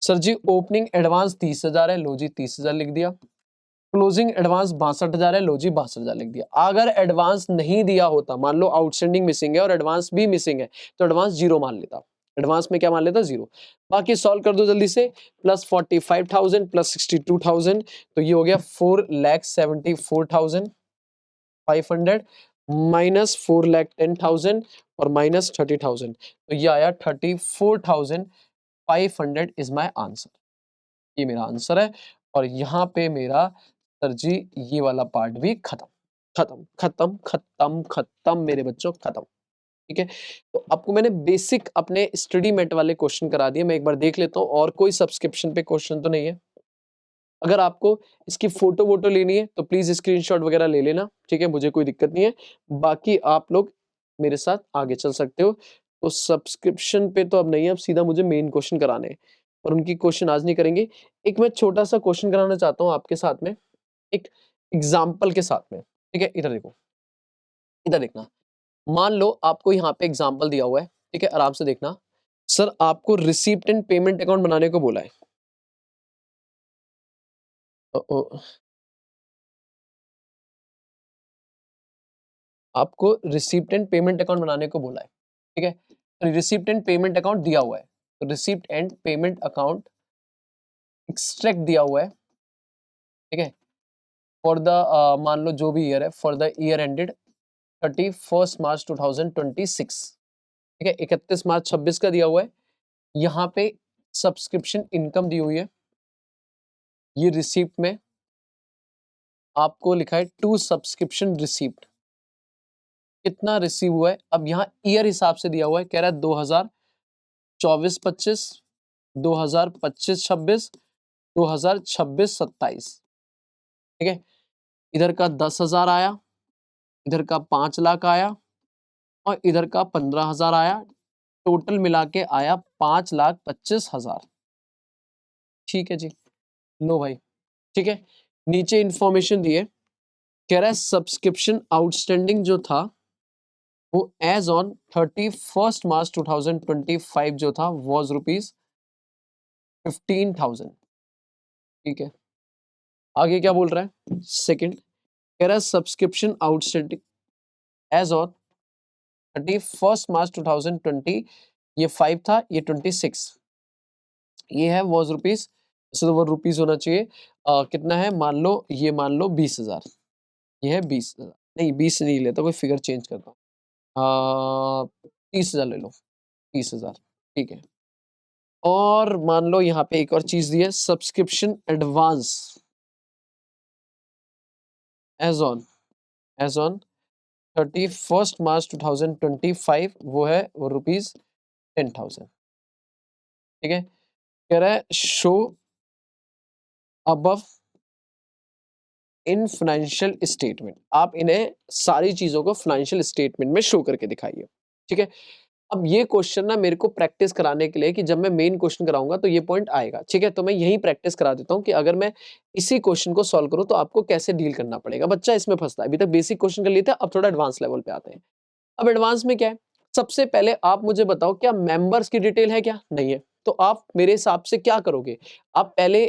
सर जी ओपनिंग एडवांस 30,000 है, लो जी 30,000 लिख दिया। क्लोजिंग एडवांस 62,000 है, लो जी 62,000 लिख दिया। अगर एडवांस नहीं दिया होता, मान लो आउटस्टैंडिंग मिसिंग है और एडवांस भी मिसिंग है, तो एडवांस जीरो मान लेता। एडवांस में क्या मान लेता? जीरो। बाकी सॉल्व कर दो जल्दी से। प्लस 45,000 प्लस 62,000, तो ये हो गया 4,74,500 माइनस 4,10,000 और माइनस 30,000, तो ये आया 34,500 इज माई आंसर। ये मेरा आंसर है। और यहाँ पे मेरा सर जी ये वाला पार्ट भी खत्म, खत्म खत्म खत्म खत्म मेरे बच्चों, खत्म। ठीक है, तो आपको मैंने बेसिक अपने स्टडी मेट वाले क्वेश्चन करा दिए। मैं एक बार देख लेता हूँ और कोई सब्सक्रिप्शन पे क्वेश्चन तो नहीं है। अगर आपको इसकी फोटो वोटो लेनी है तो प्लीज स्क्रीनशॉट वगैरह ले लेना। ठीक है, मुझे कोई दिक्कत नहीं है। बाकी आप लोग मेरे साथ आगे चल सकते हो। तो सब्सक्रिप्शन पे तो अब नहीं है, अब सीधा मुझे मेन क्वेश्चन कराने हैं और उनकी क्वेश्चन आज नहीं करेंगे। एक मैं छोटा सा क्वेश्चन कराना चाहता हूँ आपके साथ में, एक एग्जाम्पल के साथ में। ठीक है, इधर देखो, इधर देखना। मान लो आपको यहाँ पे एग्जाम्पल दिया हुआ है, ठीक है, आराम से देखना। सर आपको रिसीप्ट एंड पेमेंट अकाउंट बनाने को बोला है। ओ, ओ, आपको रिसीप्ट एंड पेमेंट अकाउंट बनाने को बोला है। ठीक है, रिसीप्ट एंड पेमेंट अकाउंट दिया हुआ है, तो receipt and payment account extract दिया हुआ है। ठीक है, फॉर द मान लो जो भी ईयर है, फॉर द ईयर एंडेड 31 मार्च 2026। ठीक है, 31 मार्च 26 का दिया हुआ है। यहाँ पे सब्सक्रिप्शन इनकम दी हुई है। ये रिसीप्ट में आपको लिखा है टू सब्सक्रिप्शन रिसीप्ट, कितना रिसीव हुआ है। अब यहाँ ईयर हिसाब से दिया हुआ है, कह रहा है 2024-25, 2025-26, 2026-27। ठीक है, इधर का 10,000 आया, इधर का 5 लाख आया और इधर का 15,000 आया। टोटल मिला के आया 5,25,000। ठीक है जी, लो भाई। ठीक है, नीचे इंफॉर्मेशन दी है, कह रहा है सब्सक्रिप्शन आउटस्टैंडिंग जो था वो एज ऑन 31 मार्च 2025 जो था वॉज ₹15,000। ठीक है, आगे क्या बोल रहा है? सेकंड कह रहा है सब्सक्रिप्शन आउटस्टैंडिंग एज ऑन 31 मार्च 2020, ये 5 था, ये 26, ये है वॉज रुपीज। तो वो रुपीज होना चाहिए। कितना है? मान लो ये, मान लो 20,000, ये है 20,000, नहीं 20 नहीं लेता, कोई फिगर चेंज करता हूँ। 30,000 ले लो, 30,000। ठीक है, और मान लो यहाँ पे एक और चीज दी है, सब्सक्रिप्शन एडवांस एज ऑन 31 मार्च 2025 वो है वो ₹10,000। ठीक है, कह रहा है show above in financial statement, आप इन्हें सारी चीजों को फाइनेंशियल स्टेटमेंट में शो करके दिखाइए। ठीक है, अब ये क्वेश्चन ना मेरे को प्रैक्टिस कराने के लिए कि जब मैं मेन क्वेश्चन कराऊंगा तो ये पॉइंट आएगा। ठीक है, तो मैं यही प्रैक्टिस करा देता हूँ कि अगर मैं इसी क्वेश्चन को सॉल्व करूँ तो आपको कैसे डील करना पड़ेगा। बच्चा इसमें फंसता है, अभी तक बेसिक क्वेश्चन कर लिए थे, अब थोड़ा एडवांस लेवल पे आते हैं। अब एडवांस में क्या है, सबसे पहले आप मुझे बताओ क्या मेंबर्स की डिटेल है क्या? नहीं है। तो आप मेरे हिसाब से क्या करोगे, आप पहले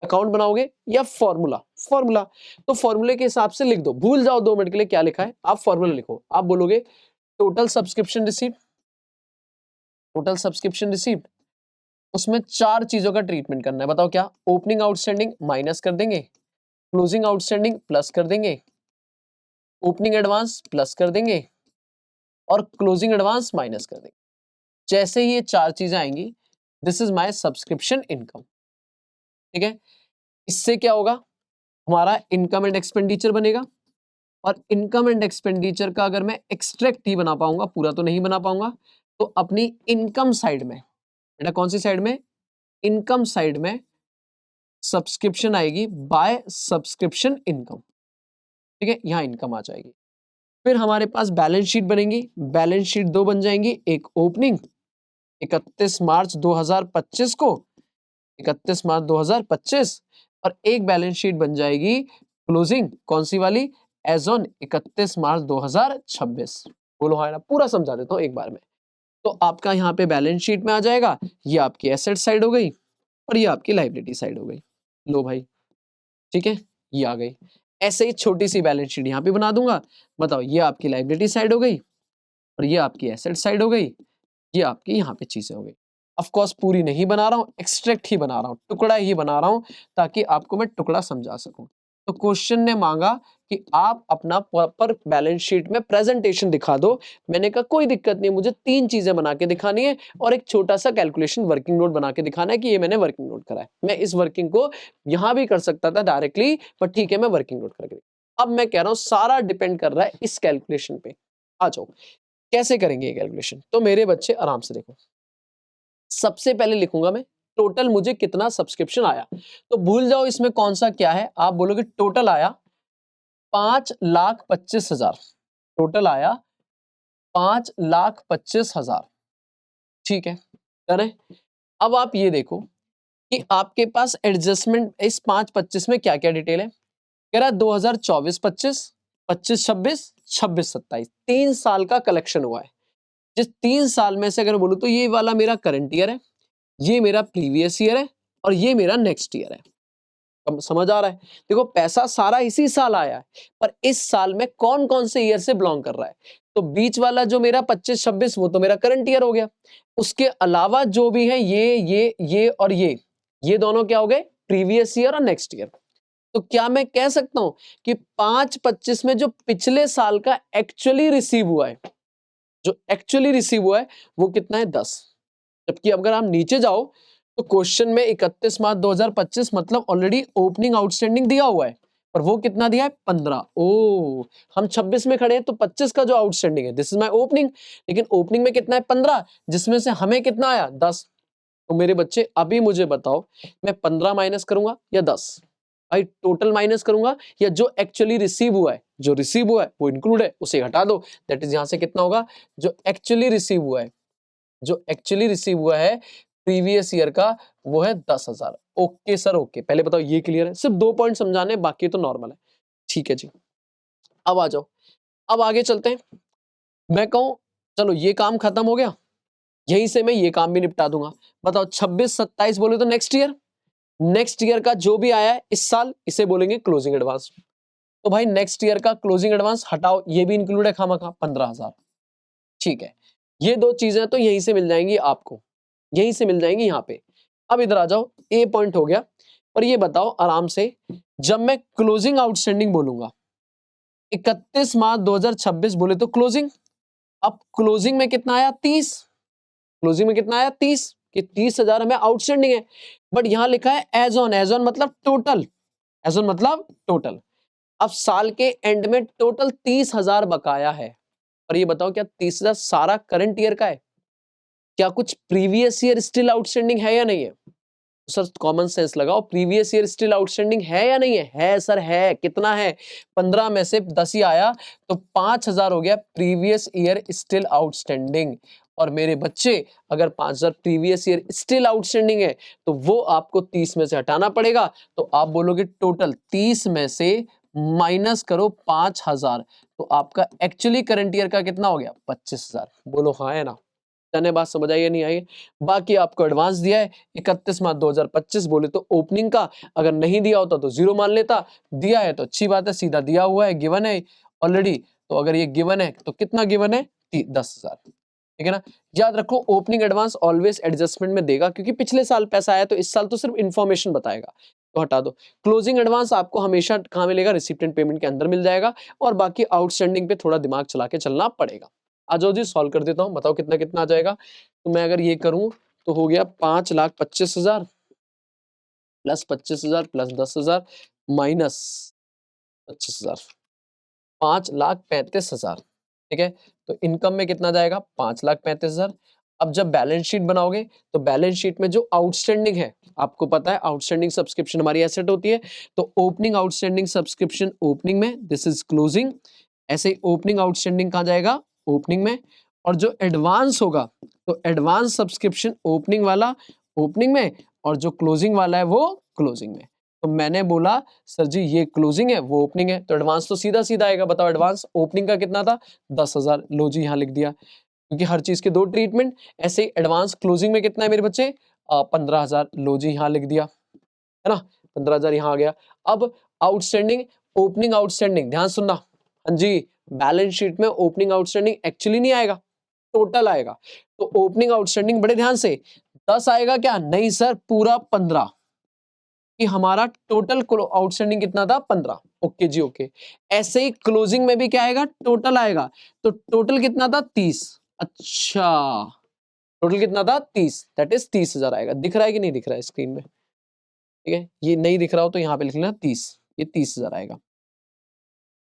अकाउंट बनाओगे या फॉर्मूला? फॉर्मूला। तो फॉर्मूले के हिसाब से लिख दो, भूल जाओ 2 मिनट के लिए क्या लिखा है, आप फॉर्मूला लिखो। आप बोलोगे total subscription receipt, total subscription receipt, उसमें 4 चीजों का ट्रीटमेंट करना है। बताओ क्या? ओपनिंग आउटस्टैंडिंग माइनस कर देंगे, क्लोजिंग आउटस्टैंडिंग प्लस कर देंगे, ओपनिंग एडवांस प्लस कर देंगे और क्लोजिंग एडवांस माइनस कर देंगे। जैसे ही ये 4 चीजें आएंगी, this is my subscription income. ठीक है, इससे क्या होगा, हमारा इनकम एंड एक्सपेंडिचर बनेगा। और इनकम एंड एक्सपेंडिचर का अगर मैं एक्सट्रैक्ट ही बना पाऊंगा, पूरा तो नहीं बना पाऊंगा, तो अपनी इनकम साइड में, बेटा कौन सी साइड में? इनकम साइड में सब्सक्रिप्शन आएगी बाय सब्सक्रिप्शन इनकम। ठीक है, यहां इनकम आ जाएगी। फिर हमारे पास बैलेंस शीट बनेगी, बैलेंस शीट 2 बन जाएंगी, एक ओपनिंग 31 मार्च 2025 को, 31 मार्च 2025, और एक बैलेंस शीट बन जाएगी क्लोजिंग, कौन सी वाली? एज ऑन 31 मार्च 2026। बोलो हाँ ना, पूरा समझा देता हूँ एक बार में। तो आपका यहाँ पे बैलेंस शीट में आ जाएगा, ये आपकी एसेट साइड हो गई और ये आपकी लाइबिलिटी साइड हो गई। लो भाई, ठीक है, ये आ गई। ऐसे ही छोटी सी बैलेंस शीट यहाँ पे बना दूंगा। बताओ, ये आपकी लाइबिलिटी साइड हो गई और ये आपकी एसेट साइड हो गई, ये आपकी यहाँ पे चीजें हो गई। ऑफ कोर्स पूरी नहीं बना रहा हूँ, एक्सट्रैक्ट ही बना रहा हूँ, टुकड़ा ही बना रहा हूँ, ताकि आपको मैं टुकड़ा समझा सकूं। तो क्वेश्चन ने मांगा कि आप अपना प्रॉपर बैलेंस शीट में प्रेजेंटेशन दिखा दो। मैंने कहा कोई दिक्कत नहीं, मुझे 3 चीजें बना के दिखानी है और एक छोटा सा कैलकुलेशन वर्किंग नोट बना के दिखाना है कि ये मैंने वर्किंग नोट करा है। मैं इस वर्किंग को यहां भी कर सकता था डायरेक्टली, पर ठीक है मैं वर्किंग नोट करके। अब मैं कह रहा हूं सारा डिपेंड कर रहा है इस कैलकुलेशन पे। आ जाओ, कैसे करेंगे ये कैलकुलेशन? तो मेरे बच्चे आराम से देखो, सबसे पहले लिखूंगा मैं टोटल मुझे कितना सब्सक्रिप्शन आया। तो भूल जाओ इसमें कौन सा क्या है, आप बोलोगे टोटल आया 5,25,000। टोटल आया 5,25,000। ठीक है, डन है। अब आप ये देखो कि आपके पास एडजस्टमेंट इस 5,25 में क्या क्या डिटेल है। कह रहा है 2024-25, 25-26, 26-27, 3 साल का कलेक्शन हुआ है। जिस 3 साल में से अगर बोलूं तो ये वाला मेरा करंट ईयर है, ये मेरा प्रीवियस ईयर है और ये मेरा नेक्स्ट ईयर है। अब समझ आ रहा है? देखो पैसा सारा इसी साल आया है, पर इस साल में कौन कौन से ईयर से बिलोंग कर रहा है। तो बीच वाला जो मेरा 25-26 वो तो मेरा करंट ईयर हो गया। उसके अलावा जो भी है ये और ये दोनों क्या हो गए? प्रीवियस ईयर और नेक्स्ट ईयर। तो क्या मैं कह सकता हूं कि 5-25 में जो पिछले साल का एक्चुअली रिसीव हुआ है, जो एक्चुअली रिसीव हुआ है वो कितना है? 10। जबकि अगर आप नीचे जाओ तो क्वेश्चन में 31 मार्च 2025 मतलब ऑलरेडी ओपनिंग आउटस्टैंडिंग दिया हुआ है, और वो कितना दिया है? 15। ओ, हम 26 में खड़े हैं तो 25 का जो आउटस्टैंडिंग है दिस इज माय ओपनिंग, लेकिन ओपनिंग में कितना है? 15, जिसमें से हमें कितना आया? 10। तो मेरे बच्चे अभी मुझे बताओ, मैं 15 माइनस करूंगा या 10? भाई टोटल माइनस करूंगा या जो एक्चुअली रिसीव हुआ है? जो रिसीव हुआ है वो इंक्लूड है, उसे हटा दो। दैट इज यहां से कितना होगा? जो एक्चुअली रिसीव हुआ है, जो एक्चुअली रिसीव हुआ है प्रीवियस ईयर का, वो है 10,000। ओके सर, ओके, पहले बताओ ये क्लियर है? सिर्फ 2 पॉइंट समझाने, बाकी तो नॉर्मल है। ठीक है जी, अब आ जाओ, अब आगे चलते हैं। मैं कहूं चलो ये काम खत्म हो गया, यहीं से मैं ये काम भी निपटा दूंगा। बताओ 26-27 बोले तो नेक्स्ट ईयर, नेक्स्ट ईयर का जो भी आया है इस साल इसे बोलेंगे क्लोजिंग एडवांस। तो भाई नेक्स्ट ईयर का क्लोजिंग एडवांस हटाओ, ये भी इंक्लूड है खामखा, 15,000। ठीक है, ये 2 चीजें तो यहीं से मिल जाएंगी आपको, यहीं से मिल जाएंगी यहाँ पे। अब इधर आ जाओ, ए पॉइंट हो गया। और ये बताओ आराम से, जब मैं क्लोजिंग आउटस्टैंडिंग बोलूंगा 31 मार्च 2026 बोले तो क्लोजिंग, अब क्लोजिंग में कितना आया? 30। क्लोजिंग में कितना आया? 30, कि 30,000 हमें आउटस्टैंडिंग है। बट यहां लिखा है एज ऑन, एज ऑन मतलब टोटल, एज ऑन मतलब टोटल। अब साल के एंड में टोटल 30,000 बकाया है, और ये बताओ क्या 30,000 सारा करंट ईयर का है? क्या कुछ प्रीवियस ईयर स्टिल आउटस्टैंडिंग है या नहीं है? सर कॉमन सेंस लगाओ, प्रीवियस ईयर स्टिल आउटस्टैंडिंग है या नहीं है? है सर, है। कितना है? 15 में से 10 ही आया, तो 5,000 हो गया प्रीवियस ईयर स्टिल आउटस्टैंडिंग। और मेरे बच्चे, अगर 5,000 प्रीवियस ईयर स्टिल आउटस्टैंडिंग है तो वो आपको 30 में से हटाना पड़ेगा। तो आप बोलोगे टोटल 30 में से माइनस करो 5,000, तो आपका एक्चुअली करंट ईयर का कितना हो गया? 25,000। बोलो हाँ है ना? जाने बात समझ आई या नहीं आई? बाकी आपको एडवांस दिया है 31 मार्च 2025, बोले तो ओपनिंग का, अगर नहीं दिया होता तो जीरो मान लेता, दिया है तो अच्छी बात है, सीधा दिया हुआ है, गिवन है ऑलरेडी। तो अगर ये गिवन है तो कितना गिवन है? 10,000। ठीक है ना? याद रखो, ओपनिंग एडवांस ऑलवेज एडजस्टमेंट में देगा, क्योंकि पिछले साल पैसा आया तो इस साल तो सिर्फ इन्फॉर्मेशन बताएगा, तो हटा दो। क्लोजिंग एडवांस आपको हमेशा कहाँ मिलेगा? रिसिप्ट एंड पेमेंट के अंदर मिल जाएगा, और बाकी आउटस्टैंडिंग पे थोड़ा दिमाग चला के चलना पड़ेगा। आ जाओ जी, सॉल्व कर देता हूँ, बताओ कितना कितना आ जाएगा। तो मैं अगर ये करूं तो हो गया 5,25,000 प्लस 25,000 प्लस 10,000 माइनस 25,000, 5,35,000। ठीक है, तो इनकम में कितना जाएगा? 5,35,000। अब जब बैलेंस शीट बनाओगे तो बैलेंस शीट में जो आउटस्टैंडिंग है, आपको पता है आउटस्टैंडिंग सब्सक्रिप्शन हमारी एसेट होती है, तो ओपनिंग आउटस्टैंडिंग सब्सक्रिप्शन ओपनिंग में, दिस इज क्लोजिंग। ऐसे ही ओपनिंग आउटस्टैंडिंग कहाँ जाएगा? ओपनिंग में। और जो एडवांस होगा, तो एडवांस सब्सक्रिप्शन ओपनिंग वाला ओपनिंग में, और जो क्लोजिंग वाला है वो क्लोजिंग में। तो मैंने बोला सर जी ये क्लोजिंग है वो ओपनिंग है, तो एडवांस तो सीधा सीधा आएगा। बताओ एडवांस ओपनिंग का कितना था? 10,000। लो जी यहाँ लिख दिया, क्योंकि हर चीज के दो ट्रीटमेंट। ऐसे ही एडवांस क्लोजिंग में कितना है मेरे बच्चे? 15,000। लो जी यहाँ लिख दिया, है ना? 15,000 यहाँ आ गया। अब आउटस्टैंडिंग, ओपनिंग आउटस्टैंडिंग, ध्यान सुनना। हाँ जी, बैलेंस शीट में ओपनिंग आउटस्टैंडिंग एक्चुअली नहीं आएगा, टोटल आएगा। तो ओपनिंग आउटस्टैंडिंग बड़े ध्यान से, 10 आएगा क्या? नहीं सर, पूरा 15, कि हमारा टोटल आउटस्टैंडिंग कितना था? 15। ओके जी ओके। ऐसे ही क्लोजिंग में भी क्या आएगा? टोटल आएगा। तो टोटल कितना था? 30। अच्छा, टोटल कितना था? 30, दैट इज 30,000 आएगा। दिख रहा है कि नहीं दिख रहा है स्क्रीन में? ठीक है, ये नहीं दिख रहा हो तो यहाँ पे लिख लेना 30, ये 30,000 आएगा।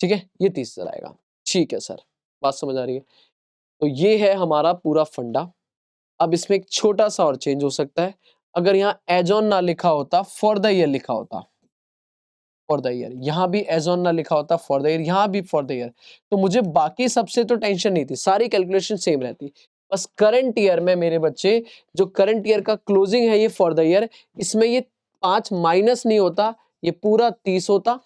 ठीक है, ये 30,000 आएगा। ठीक है सर, बात समझ आ रही है? तो ये है हमारा पूरा फंडा। अब इसमें एक छोटा सा और चेंज हो सकता है, अगर यहाँ एज ऑन ना लिखा होता, फॉर द ईयर लिखा होता, फॉर द ईयर, यहाँ भी एज ऑन ना लिखा होता, फॉर द ईयर, यहाँ भी फॉर द ईयर, तो मुझे बाकी सबसे तो टेंशन नहीं थी, सारी कैलकुलेशन सेम रहती। बस करंट ईयर में मेरे बच्चे, जो करंट ईयर का क्लोजिंग है ये फॉर द ईयर, इसमें ये 5 माइनस नहीं होता, ये पूरा 30 होता,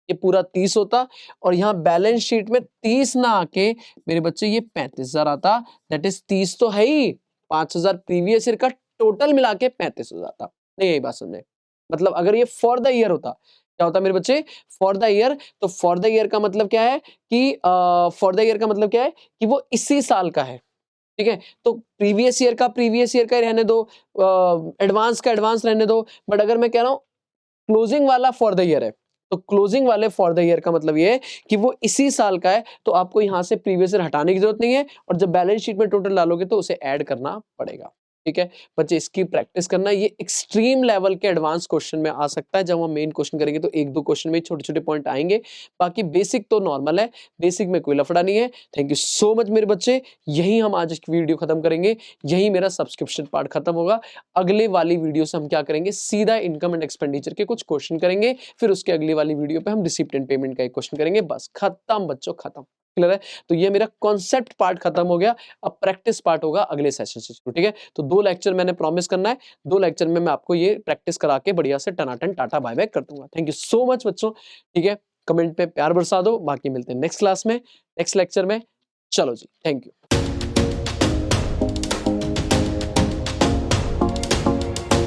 ये पूरा 30 होता, और यहाँ बैलेंस शीट में 30 ना आके मेरे बच्चे ये 35,000 आता। दैट इज 30 तो है ही, 5,000 प्रीवियस ईयर का टोटल मिला के 35,000 आता। नहीं, यही बात समझे? मतलब अगर ये फॉर द ईयर होता, क्या होता मेरे बच्चे? फॉर द ईयर, तो फॉर द ईयर का मतलब क्या है कि फॉर द ईयर का मतलब क्या है कि वो इसी साल का है। ठीक है, तो प्रीवियस ईयर का प्रीवियस ईयर का ही रहने दो, एडवांस का एडवांस रहने दो। बट अगर मैं कह रहा हूँ क्लोजिंग वाला फॉर द ईयर है, तो क्लोजिंग वाले फॉर द ईयर का मतलब ये है कि वो इसी साल का है, तो आपको यहां से प्रीवियस ईयर हटाने की जरूरत नहीं है, और जब बैलेंस शीट में टोटल डालोगे तो उसे ऐड करना पड़ेगा। ठीक है बच्चे, इसकी प्रैक्टिस करना, ये एक्सट्रीम लेवल के एडवांस क्वेश्चन में आ सकता है। जब हम मेन क्वेश्चन करेंगे तो एक दो क्वेश्चन में छोटे छोटे पॉइंट आएंगे, बाकी बेसिक तो नॉर्मल है, बेसिक में कोई लफड़ा नहीं है। थैंक यू सो मच मेरे बच्चे, यही हम आज की वीडियो खत्म करेंगे, यही मेरा सब्सक्रिप्शन पार्ट खत्म होगा। अगले वाली वीडियो से हम क्या करेंगे, सीधा इनकम एंड एक्सपेंडिचर के कुछ क्वेश्चन करेंगे, फिर उसके अगली वाली वीडियो पे हम रिसिप्ट एंड पेमेंट का एक क्वेश्चन करेंगे। बस खत्म बच्चों, खत्म। क्लियर है? तो ये मेरा कॉन्सेप्ट पार्ट खत्म हो गया, अब प्रैक्टिस पार्ट होगा अगले सेशन से शुरू। ठीक है, तो 2 लेक्चर मैंने प्रॉमिस करना है, 2 लेक्चर में मैं आपको ये प्रैक्टिस करा के बढ़िया से टनाटन टाटा बाय बाय कर दूंगा। थैंक यू सो मच बच्चों। ठीक है, कमेंट पे प्यार बरसा दो, बाकी मिलते हैं नेक्स्ट क्लास में, नेक्स्ट लेक्चर में। चलो जी, थैंक यू।